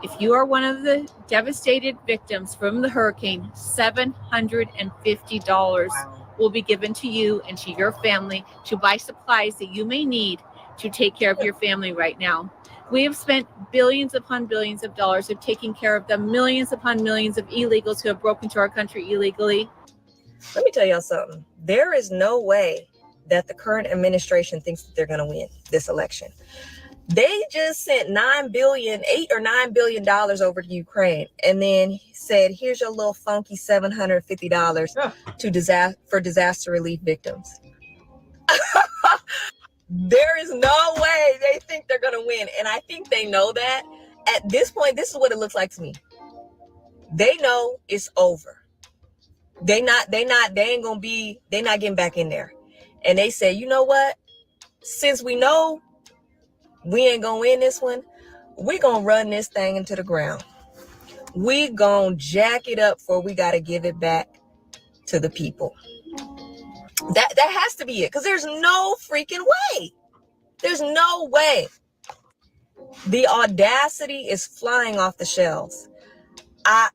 if you are one of the devastated victims from the hurricane, $750 will be given to you and to your family to buy supplies that you may need to take care of your family right now. We have spent billions upon billions of dollars of taking care of the millions upon millions of illegals who have broken into our country illegally. Let me tell y'all something. There is no way that the current administration thinks that they're going to win this election. They just sent $8 or $9 billion over to Ukraine, and then said, "Here's your little funky $750 for disaster relief victims." There is no way they think they're going to win, and I think they know that. At this point, this is what it looks like to me. They know it's over. They're not getting back in there. And they say, you know what? Since we know we ain't gonna win this one, we gonna run this thing into the ground. We gonna jack it up before we gotta give it back to the people. That has to be it, because there's no freaking way. There's no way. The audacity is flying off the shelves. That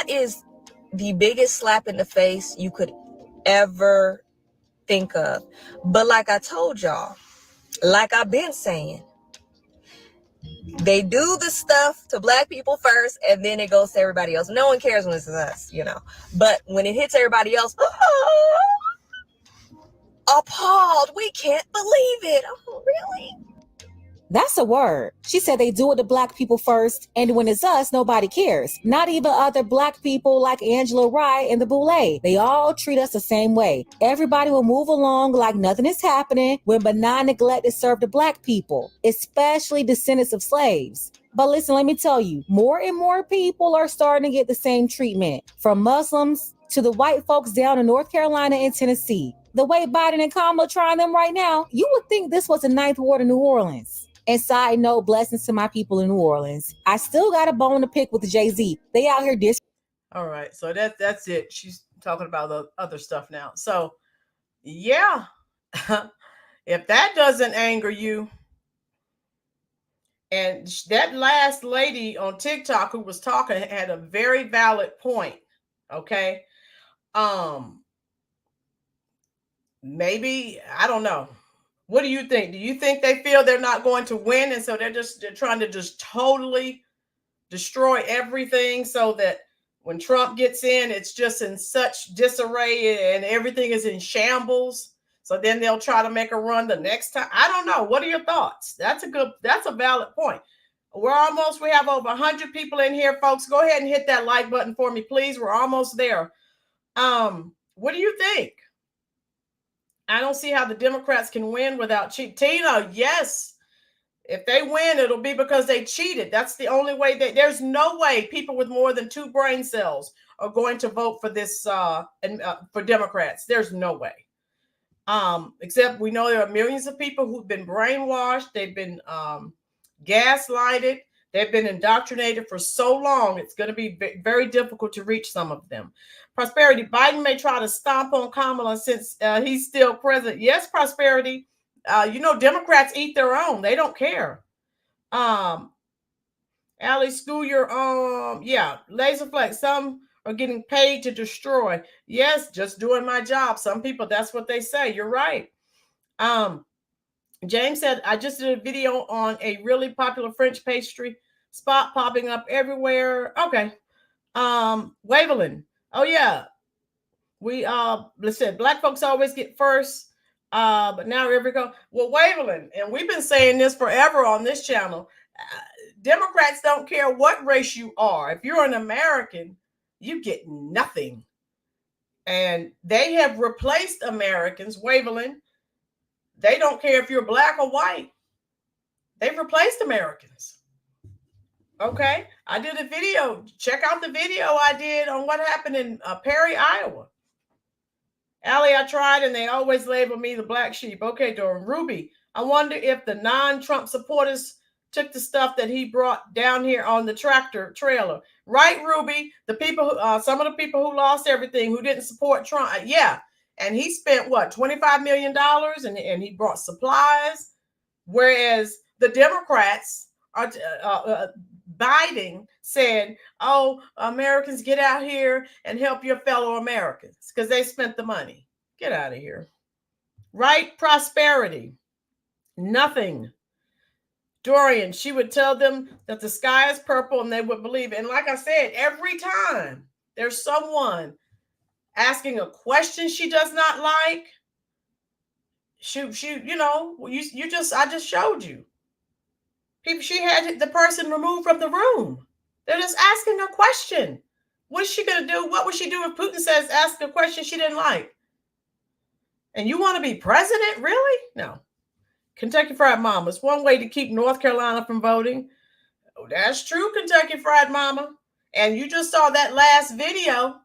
is the biggest slap in the face you could ever think of. But like I told y'all, like I've been saying, they do the stuff to black people first, and then it goes to everybody else. No one cares when it's us, you know. But when it hits everybody else, appalled. We can't believe it. Oh, really? That's a word. She said they do it to black people first, and when it's us, nobody cares. Not even other black people like Angela Rye and the Boulay. They all treat us the same way. Everybody will move along like nothing is happening when benign neglect is served to black people, especially descendants of slaves. But listen, let me tell you, more and more people are starting to get the same treatment, from Muslims to the white folks down in North Carolina and Tennessee. The way Biden and Kamala trying them right now, you would think this was the Ninth Ward of New Orleans. And side note, blessings to my people in New Orleans. I still got a bone to pick with the Jay-Z. They out here All right, so that's it. She's talking about the other stuff now. So, yeah, if that doesn't anger you, and that last lady on TikTok who was talking had a very valid point. Okay, maybe I don't know. What do you think? Do you think they feel they're not going to win, and so they're trying to just totally destroy everything so that when Trump gets in, it's just in such disarray and everything is in shambles? So then they'll try to make a run the next time. I don't know. What are your thoughts? That's a valid point. We have over 100 people in here, folks. Go ahead and hit that like button for me, please. We're almost there. What do you think? I don't see how the Democrats can win without cheat. Tina, yes. If they win, it'll be because they cheated. That's the only way. There's no way people with more than 2 brain cells are going to vote for this for Democrats. There's no way. Except we know there are millions of people who've been brainwashed. They've been gaslighted. They've been indoctrinated for so long. It's going to be very difficult to reach some of them. Prosperity, Biden may try to stomp on Kamala since he's still president. Yes, Prosperity. Democrats eat their own. They don't care. Allie Schooyer, Laserflex, some are getting paid to destroy. Yes, just doing my job. Some people, that's what they say. You're right. James said, I just did a video on a really popular French pastry spot popping up everywhere. Okay. Waverland. Oh, yeah. We listen, black folks always get first. But now here we go. Well, Waverland, and we've been saying this forever on this channel. Democrats don't care what race you are. If you're an American, you get nothing. And they have replaced Americans, Waverland. They don't care if you're black or white. They've replaced Americans. Okay. I did a video. Check out the video I did on what happened in Perry, Iowa. Allie, I tried, and they always label me the black sheep. Okay, Doran. Ruby, I wonder if the non-Trump supporters took the stuff that he brought down here on the tractor trailer. Right, Ruby? The people, some of the people who lost everything, who didn't support Trump. Yeah. And he spent, $25 million, and he brought supplies. Whereas the Democrats are Biden said, Americans, get out here and help your fellow Americans because they spent the money. Get out of here. Right? Prosperity. Nothing. Dorian, she would tell them that the sky is purple and they would believe it. And like I said, every time there's someone asking a question she does not like, I just showed you. She had the person removed from the room. They're just asking a question. What is she going to do? What would she do if Putin says ask a question she didn't like? And you want to be president? Really? No. Kentucky Fried Mama. It's one way to keep North Carolina from voting. Oh, that's true, Kentucky Fried Mama. And you just saw that last video.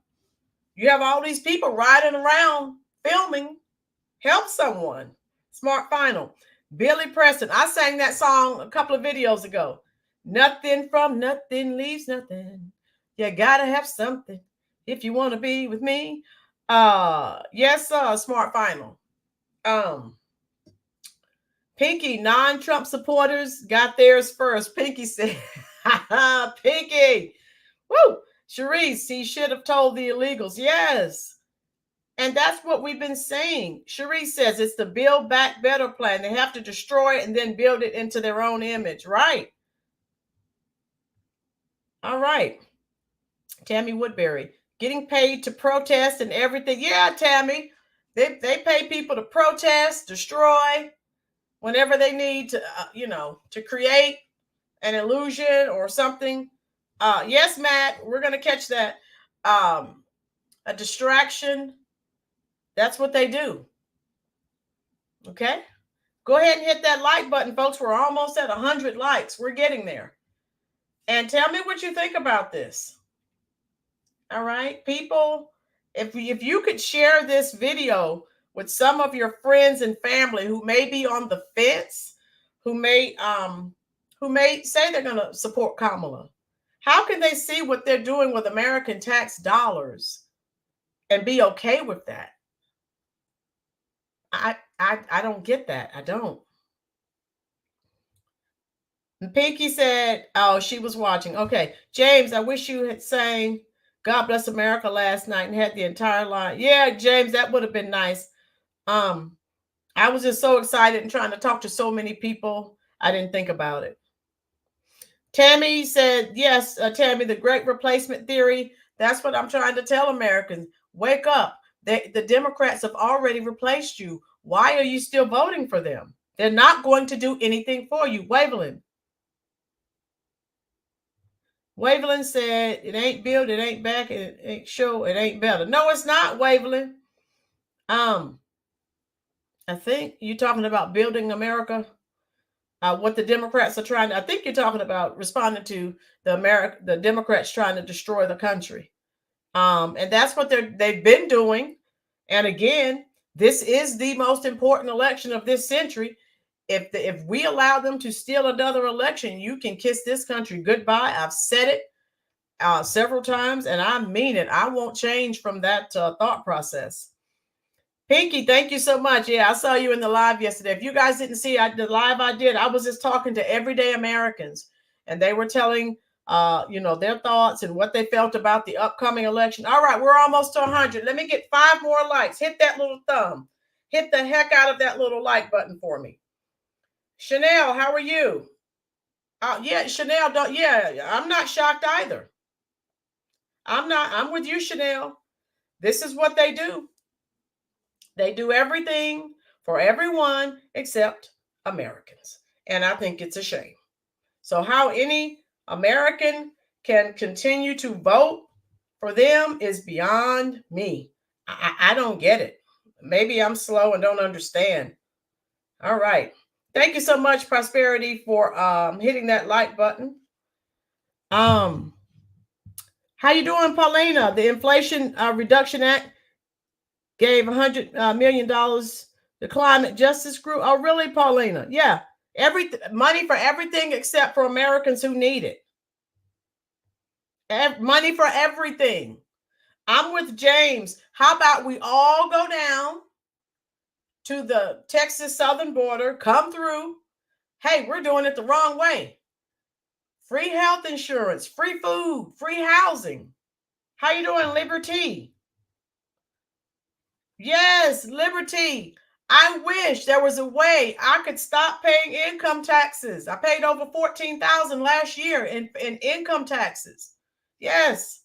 You have all these people riding around filming. Help someone. Smart Final. Billy Preston. I sang that song a couple of videos ago. Nothing from nothing leaves nothing. You gotta have something if you want to be with me. Yes, Smart Final. Pinky, non-Trump supporters got theirs first. Pinky said, Pinky. Woo! Sharice, he should have told the illegals. Yes. And that's what we've been saying. Cherie says it's the Build Back Better plan. They have to destroy it and then build it into their own image. Right. All right. Tammy Woodbury, getting paid to protest and everything. Yeah, Tammy, they pay people to protest, destroy, whenever they need to, to create an illusion or something. Yes, Matt, we're going to catch that. A distraction. That's what they do. Okay. Go ahead and hit that like button, folks. We're almost at 100 likes. We're getting there. And tell me what you think about this. All right, people, if you could share this video with some of your friends and family who may be on the fence, who may say they're going to support Kamala, how can they see what they're doing with American tax dollars and be okay with that? I don't get that. I don't. And Pinky said, oh, she was watching. Okay. James, I wish you had sang God Bless America last night and had the entire line. Yeah, James, that would have been nice. I was just so excited and trying to talk to so many people. I didn't think about it. Tammy said, yes, Tammy, the great replacement theory. That's what I'm trying to tell Americans. Wake up. The Democrats have already replaced you. Why are you still voting for them? They're not going to do anything for you. Wavelin said, it ain't built, it ain't back, it ain't show, it ain't better. No, it's not, Wavelin. I think you're talking about building America. What the Democrats are trying to, I think you're talking about responding to the Democrats trying to destroy the country. And that's what they've been doing. And again, this is the most important election of this century. If we allow them to steal another election, you can kiss this country goodbye. I've said it several times, and I mean it. I won't change from that thought process. Pinky, thank you so much. Yeah, I saw you in the live yesterday. If you guys didn't see the live I did, I was just talking to everyday Americans, and they were telling their thoughts and what they felt about the upcoming election. All right, we're almost to 100. Let me get 5 more likes. Hit that little thumb. Hit the heck out of that little like button for me. Chanel, how are you? Yeah, Chanel, I'm not shocked either. I'm with you, Chanel. This is what they do. They do everything for everyone except Americans. And I think it's a shame. So how any American can continue to vote for them is beyond me. I don't get it. Maybe I'm slow and don't understand. All right. Thank you so much, Prosperity, for hitting that like button. How you doing, Paulina? The Inflation Reduction Act gave $100 million to climate justice group. Oh, really, Paulina? Yeah. Money for everything except for Americans who need it. Money for everything. I'm with James. How about we all go down to the Texas southern border, come through. Hey, we're doing it the wrong way. Free health insurance, free food, free housing. How you doing, Liberty? Yes, Liberty. I wish there was a way I could stop paying income taxes. I paid over $14,000 last year in income taxes. Yes.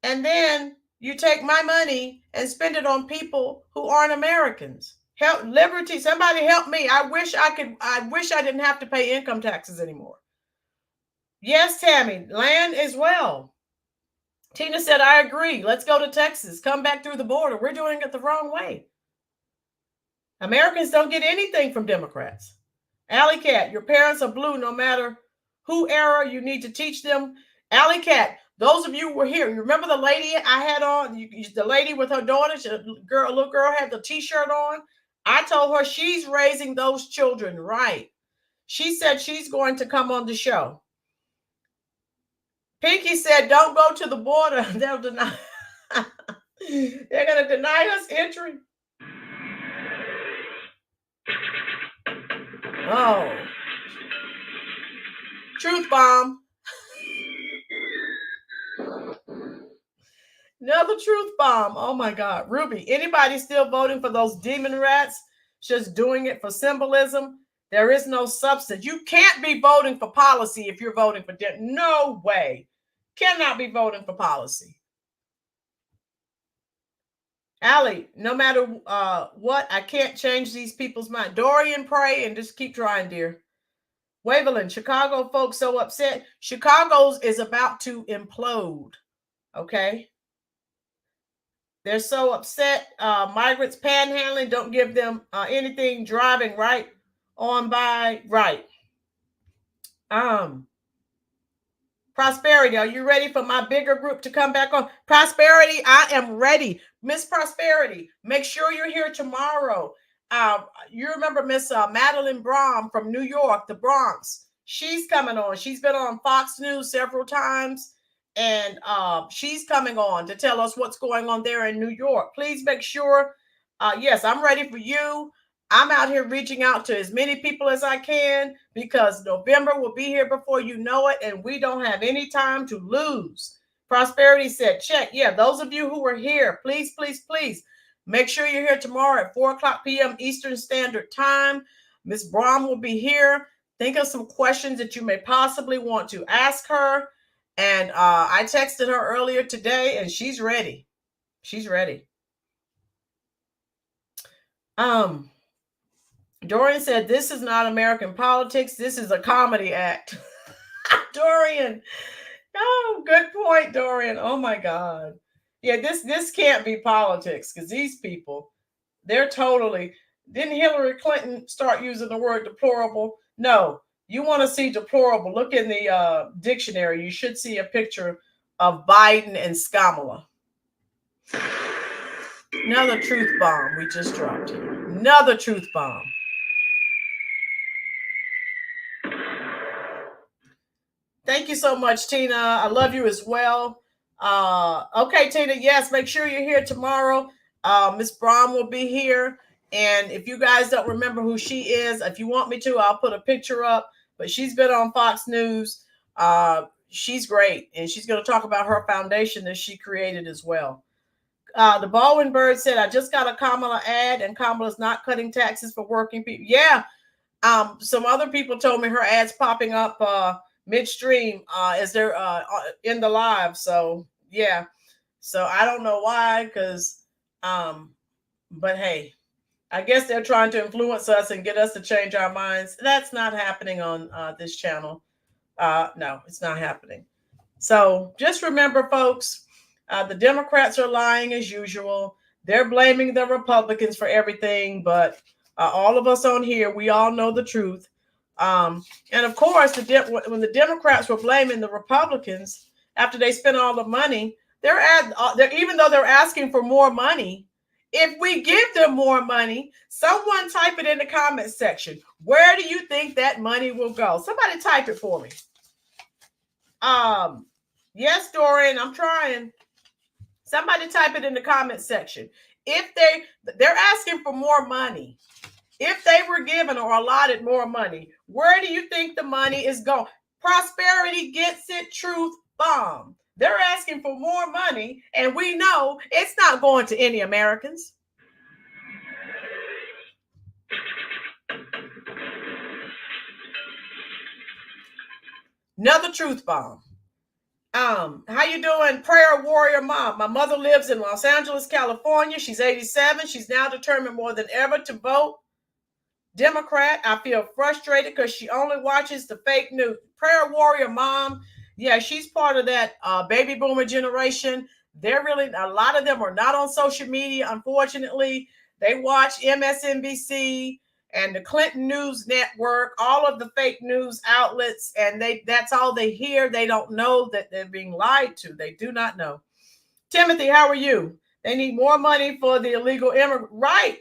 And then you take my money and spend it on people who aren't Americans. Help, Liberty, somebody help me. I wish I didn't have to pay income taxes anymore. Yes, Tammy, land as well. Tina said, I agree. Let's go to Texas. Come back through the border. We're doing it the wrong way. Americans don't get anything from Democrats. Alley Cat, your parents are blue no matter who era. You need to teach them. Alley Cat, those of you who were here, you remember the lady I had on? The lady with her daughter, a little girl had the T-shirt on. I told her she's raising those children right. She said she's going to come on the show. Pinky said, don't go to the border. They'll deny. They're going to deny us entry. Oh. Truth bomb. Another truth bomb. Oh my God. Ruby, anybody still voting for those demon rats? Just doing it for symbolism? There is no substance. You can't be voting for policy if you're voting for no way. Cannot be voting for policy. Allie, no matter what, I can't change these people's mind. Dorian, pray and just keep trying, dear. Waverland, Chicago folks so upset. Chicago's is about to implode. Okay. They're so upset. Migrants panhandling, don't give them anything, driving right on by. Right. Prosperity, are you ready for my bigger group to come back on? Prosperity, I am ready. Miss Prosperity, make sure you're here tomorrow. You remember Miss Madeline Brom from New York, the Bronx. She's coming on. She's been on Fox News several times. And she's coming on to tell us what's going on there in New York. Please make sure. Yes, I'm ready for you. I'm out here reaching out to as many people as I can because November will be here before you know it, and we don't have any time to lose. Prosperity said, check. Yeah, those of you who are here, please, please, please make sure you're here tomorrow at 4:00 p.m. Eastern Standard Time. Miss Brom will be here. Think of some questions that you may possibly want to ask her. And I texted her earlier today, and she's ready. She's ready. Dorian said, this is not American politics. This is a comedy act. Dorian. Oh, good point, Dorian. Oh, my God. Yeah, this can't be politics because these people, they're totally. Didn't Hillary Clinton start using the word deplorable? No. You want to see deplorable, look in the dictionary. You should see a picture of Biden and Kamala. Another truth bomb we just dropped here. Another truth bomb. Thank you so much, Tina. I love you as well. Okay, Tina, yes, make sure you're here tomorrow. Miss Brom will be here. And if you guys don't remember who she is, if you want me to, I'll put a picture up. But she's been on Fox News. She's great. And she's going to talk about her foundation that she created as well. The Baldwin Bird said, I just got a Kamala ad and Kamala's not cutting taxes for working people. Yeah. Some other people told me her ad's popping up midstream as they're in the live. So, yeah. So I don't know why, because, but hey. I guess they're trying to influence us and get us to change our minds. That's not happening on this channel. No, it's not happening. So just remember, folks, the Democrats are lying as usual. They're blaming the Republicans for everything. But all of us on here, we all know the truth. And of course, when the Democrats were blaming the Republicans after they spent all the money, even though they're asking for more money, if we give them more money, someone type it in the comment section. Where do you think that money will go? Somebody type it for me. Yes, Dorian, I'm trying. Somebody type it in the comment section. If they're asking for more money, if they were given or allotted more money, where do you think the money is going? Prosperity gets it, truth bomb. They're asking for more money, and we know it's not going to any Americans. Another truth bomb. How you doing, prayer warrior mom? My mother lives in Los Angeles, California. She's 87. She's now determined more than ever to vote Democrat. I feel frustrated because she only watches the fake news. Prayer warrior mom. Yeah, she's part of that baby boomer generation. They're really, a lot of them are not on social media, unfortunately. They watch MSNBC and the Clinton News Network, all of the fake news outlets, and that's all they hear. They don't know that they're being lied to. They do not know. Timothy, how are you? They need more money for the illegal immigrant. Right.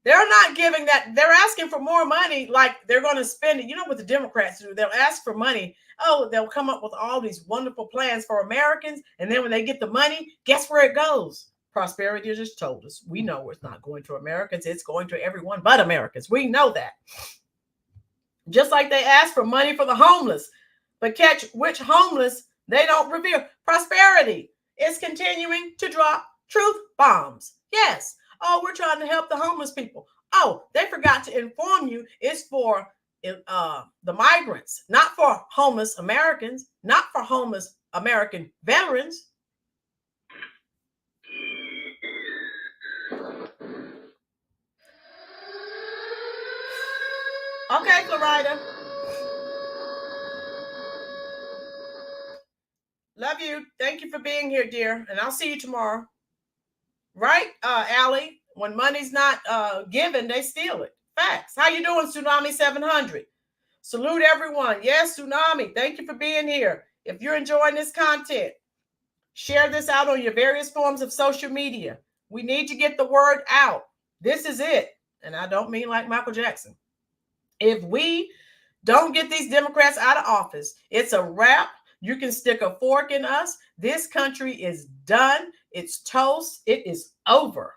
They're not giving that. They're asking for more money, like they're going to spend it. You know what the Democrats do? They'll ask for money. Oh, they'll come up with all these wonderful plans for Americans. And then when they get the money, guess where it goes? Prosperity just told us. We know it's not going to Americans. It's going to everyone but Americans. We know that. Just like they ask for money for the homeless. But catch which homeless they don't reveal. Prosperity. is continuing to drop truth bombs. Yes. Oh, we're trying to help the homeless people. Oh, they forgot to inform you it's for the migrants, not for homeless Americans, not for homeless American veterans. Okay, Florida. Love you. Thank you for being here, dear. And I'll see you tomorrow. Right, Allie? When money's not given, they steal it. Facts. How you doing, Tsunami 700? Salute everyone. Yes, Tsunami. Thank you for being here. If you're enjoying this content, share this out on your various forms of social media. We need to get the word out. This is it. And I don't mean like Michael Jackson. If we don't get these Democrats out of office, it's a wrap. You can stick a fork in us. This country is done. It's toast. It is over.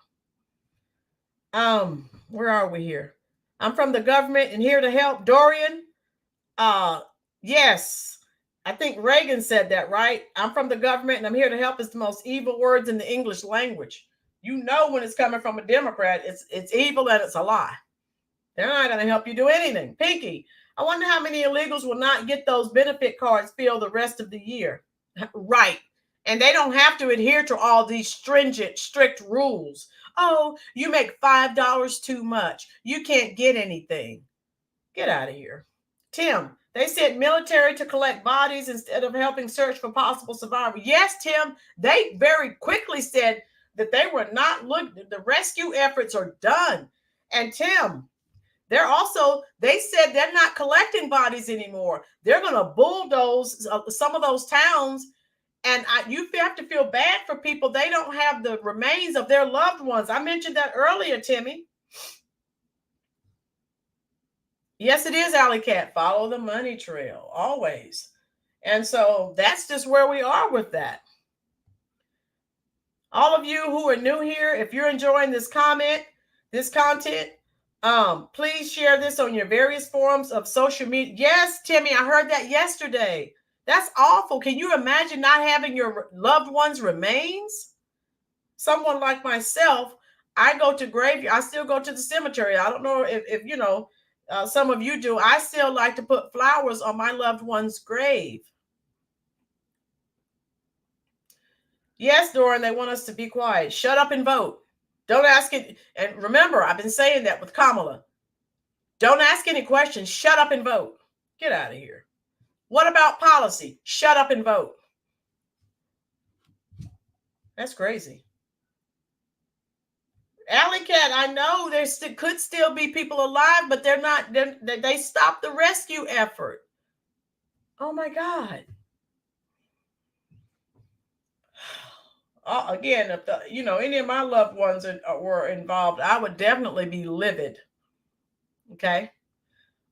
Where are we here? I'm from the government and here to help. Dorian. Yes. I think Reagan said that, right? I'm from the government and I'm here to help is the most evil words in the English language. You know when it's coming from a Democrat, it's evil and it's a lie. They're not going to help you do anything. Pinky, I wonder how many illegals will not get those benefit cards filled the rest of the year. Right. And they don't have to adhere to all these stringent, strict rules. Oh, you make $5 too much. You can't get anything. Get out of here. Tim, they sent military to collect bodies instead of helping search for possible survivors. Yes, Tim, they very quickly said that they were not looking. The rescue efforts are done. And Tim, they said they're not collecting bodies anymore. They're going to bulldoze some of those towns. And you have to feel bad for people. They don't have the remains of their loved ones. I mentioned that earlier, Timmy. Yes, it is, Alley Cat. Follow the money trail, always. And so that's just where we are with that. All of you who are new here, if you're enjoying this content, please share this on your various forms of social media. Yes, Timmy, I heard that yesterday. That's awful. Can you imagine not having your loved one's remains? Someone like myself, I go to graveyard. I still go to the cemetery. I don't know if you know, some of you do. I still like to put flowers on my loved one's grave. Yes, Doran, they want us to be quiet. Shut up and vote. Don't ask it. And remember, I've been saying that with Kamala. Don't ask any questions. Shut up and vote. Get out of here. What about policy? Shut up and vote. That's crazy. Alley Cat, I know there could still be people alive, but they're not. They stopped the rescue effort. Oh my God. Again, if any of my loved ones were involved, I would definitely be livid. Okay.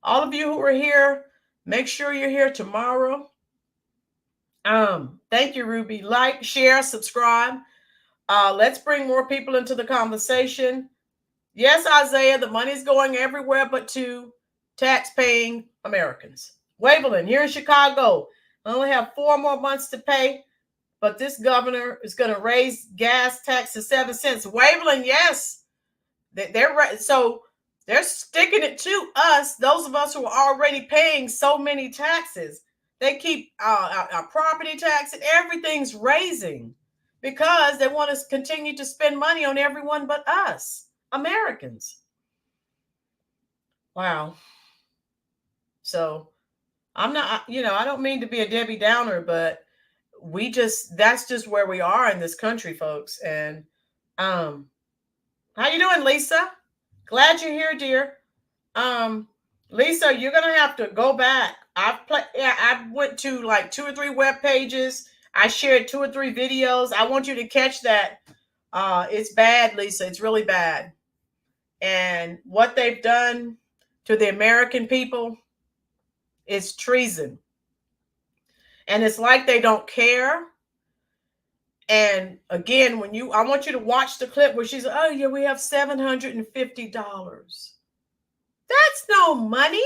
All of you who are here, make sure you're here tomorrow. Thank you, Ruby. Like, share, subscribe. Let's bring more people into the conversation. Yes, Isaiah, the money's going everywhere but to tax-paying Americans. Waveland, here in Chicago, I only have 4 more months to pay, but this governor is going to raise gas tax to 7 cents. Waveland, yes. They're sticking it to us, those of us who are already paying so many taxes. They keep our property tax and everything's raising because they want us to continue to spend money on everyone but us, Americans. Wow. So I'm not, I don't mean to be a Debbie Downer, but that's just where we are in this country, folks. And how you doing, Lisa? Glad you're here, dear. Lisa, you're gonna have to go back. I went to like 2 or 3 web pages. I shared 2 or 3 videos. I want you to catch that. It's bad, Lisa. It's really bad. And what they've done to the American people is treason. And it's like they don't care. And again, I want you to watch the clip where she's, oh yeah, we have $750. That's no money.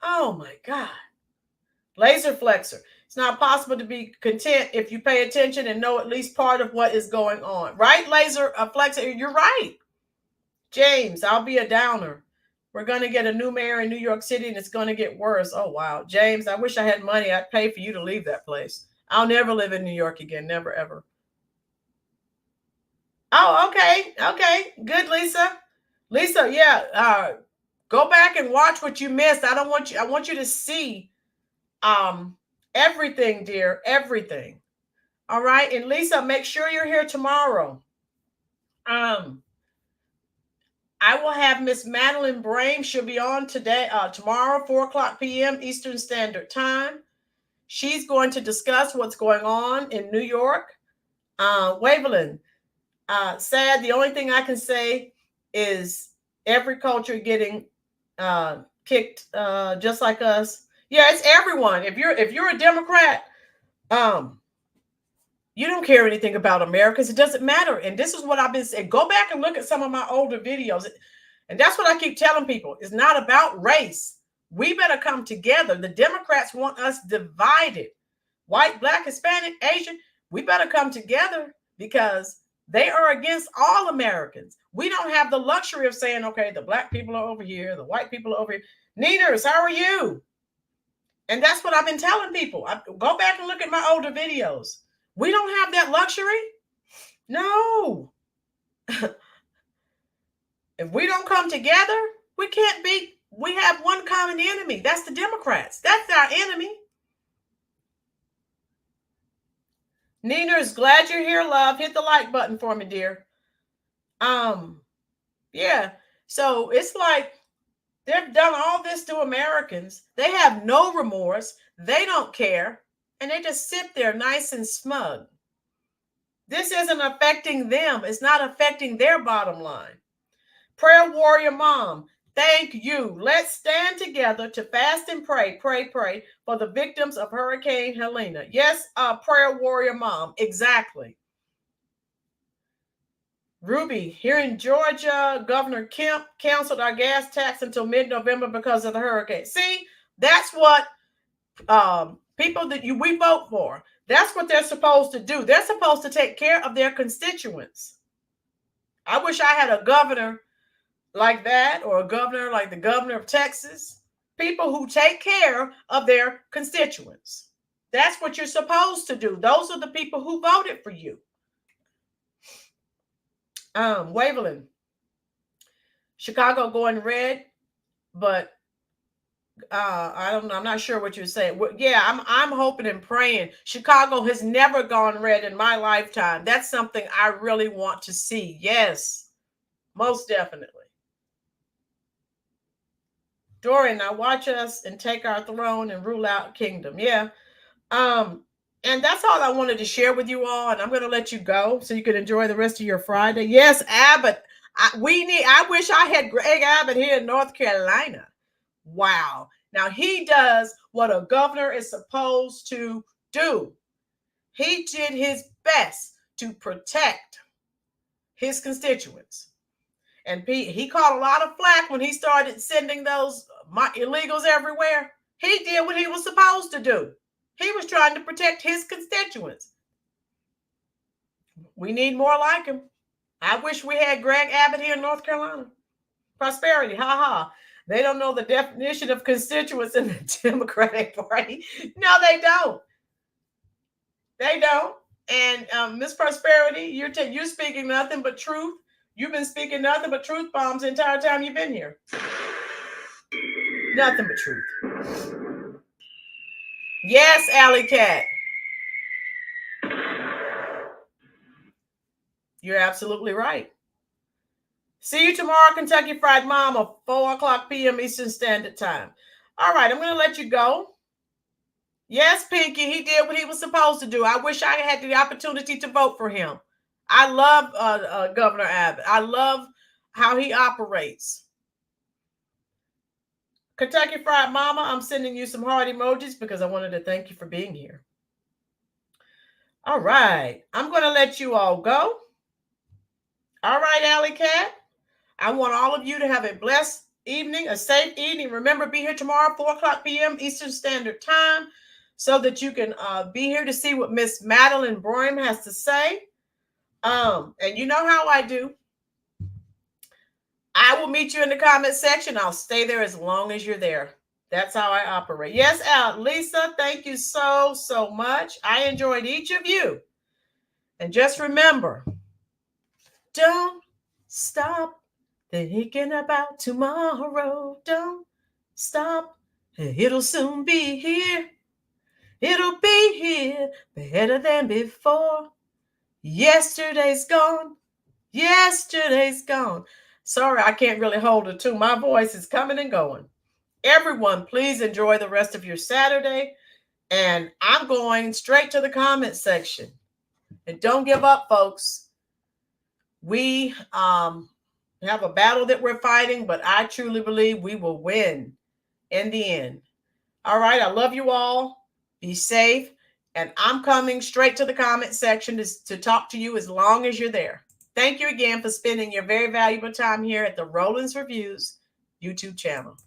Oh my God. Laser Flexer. It's not possible to be content if you pay attention and know at least part of what is going on. Right, Laser Flex? You're right. James, I'll be a downer. We're going to get a new mayor in New York City, and it's going to get worse. Oh, wow. James, I wish I had money. I'd pay for you to leave that place. I'll never live in New York again. Never, ever. Oh, okay. Okay. Good, Lisa. Lisa, yeah. Go back and watch what you missed. I want you to see everything, dear. Everything. All right. And Lisa, make sure you're here tomorrow. I will have Miss Madeline Brame. She'll be on tomorrow, 4:00 p.m. Eastern Standard Time. She's going to discuss what's going on in New York. Waveland, sad. The only thing I can say is every culture getting kicked, just like us. Yeah, it's everyone. If you're a Democrat, you don't care anything about Americans. It doesn't matter. And this is what I've been saying. Go back and look at some of my older videos. And that's what I keep telling people. It's not about race. We better come together. The Democrats want us divided. White, black, Hispanic, Asian. We better come together because they are against all Americans. We don't have the luxury of saying, okay, the black people are over here. The white people are over here. Ninas, how are you? And that's what I've been telling people. Go back and look at my older videos. We don't have that luxury. No. If we don't come together, we can't be. We have one common enemy. That's the Democrats. That's our enemy. Nina is glad you're here, love. Hit the like button for me, dear. Yeah. So it's like they've done all this to Americans. They have no remorse. They don't care. And they just sit there nice and smug. This isn't affecting them. It's not affecting their bottom line. Prayer warrior mom, thank you. Let's stand together to fast and pray for the victims of Hurricane Helene. Yes, prayer warrior mom, exactly. Ruby, here in Georgia, Governor Kemp canceled our gas tax until mid-November because of the hurricane. See, that's what people that we vote for. That's what they're supposed to do. They're supposed to take care of their constituents. I wish I had a governor like that, or a governor like the governor of Texas. People who take care of their constituents. That's what you're supposed to do. Those are the people who voted for you. Waveland, Chicago going red, but I don't know. I'm not sure what you're saying. Yeah, I'm hoping and praying. Chicago has never gone red in my lifetime. That's something I really want to see. Yes, most definitely. Dorian, now watch us and take our throne and rule out kingdom. Yeah. And that's all I wanted to share with you all. And I'm going to let you go so you can enjoy the rest of your Friday. Yes, Abbott. I wish I had Greg Abbott here in North Carolina. Wow. Now he does what a governor is supposed to do. He did his best to protect his constituents. And he caught a lot of flack when he started sending those illegals everywhere. He did what he was supposed to do. He was trying to protect his constituents. We need more like him. I wish we had Greg Abbott here in North Carolina. Prosperity, ha. They don't know the definition of constituents in the Democratic Party. No, they don't. They don't. And Miss Prosperity, you're speaking nothing but truth. You've been speaking nothing but truth bombs the entire time you've been here. Nothing but truth. Yes, Alley Cat. You're absolutely right. See you tomorrow, Kentucky Fried Mama, 4:00 p.m. Eastern Standard Time. All right, I'm going to let you go. Yes, Pinky, he did what he was supposed to do. I wish I had the opportunity to vote for him. I love Governor Abbott. I love how he operates. Kentucky Fried Mama, I'm sending you some heart emojis because I wanted to thank you for being here. All right. I'm going to let you all go. All right, Alley Cat. I want all of you to have a blessed evening, a safe evening. Remember, be here tomorrow, 4:00 p.m. Eastern Standard Time. so that you can be here to see what Miss Madeline Broim has to say. And you know how I do. I will meet you in the comment section. I'll stay there as long as you're there. That's how I operate. Yes, Lisa, thank you so much. I enjoyed each of you. And just remember, don't stop thinking about tomorrow. Don't stop. It'll soon be here. It'll be here better than before. Yesterday's gone. Yesterday's gone. Sorry, I can't really hold it too. My voice is coming and going. Everyone, please enjoy the rest of your Saturday. And I'm going straight to the comment section. And don't give up, folks. We have a battle that we're fighting, but I truly believe we will win in the end. All right, I love you all. Be safe. And I'm coming straight to the comment section to talk to you as long as you're there. Thank you again for spending your very valuable time here at the Roland's Reviews YouTube channel.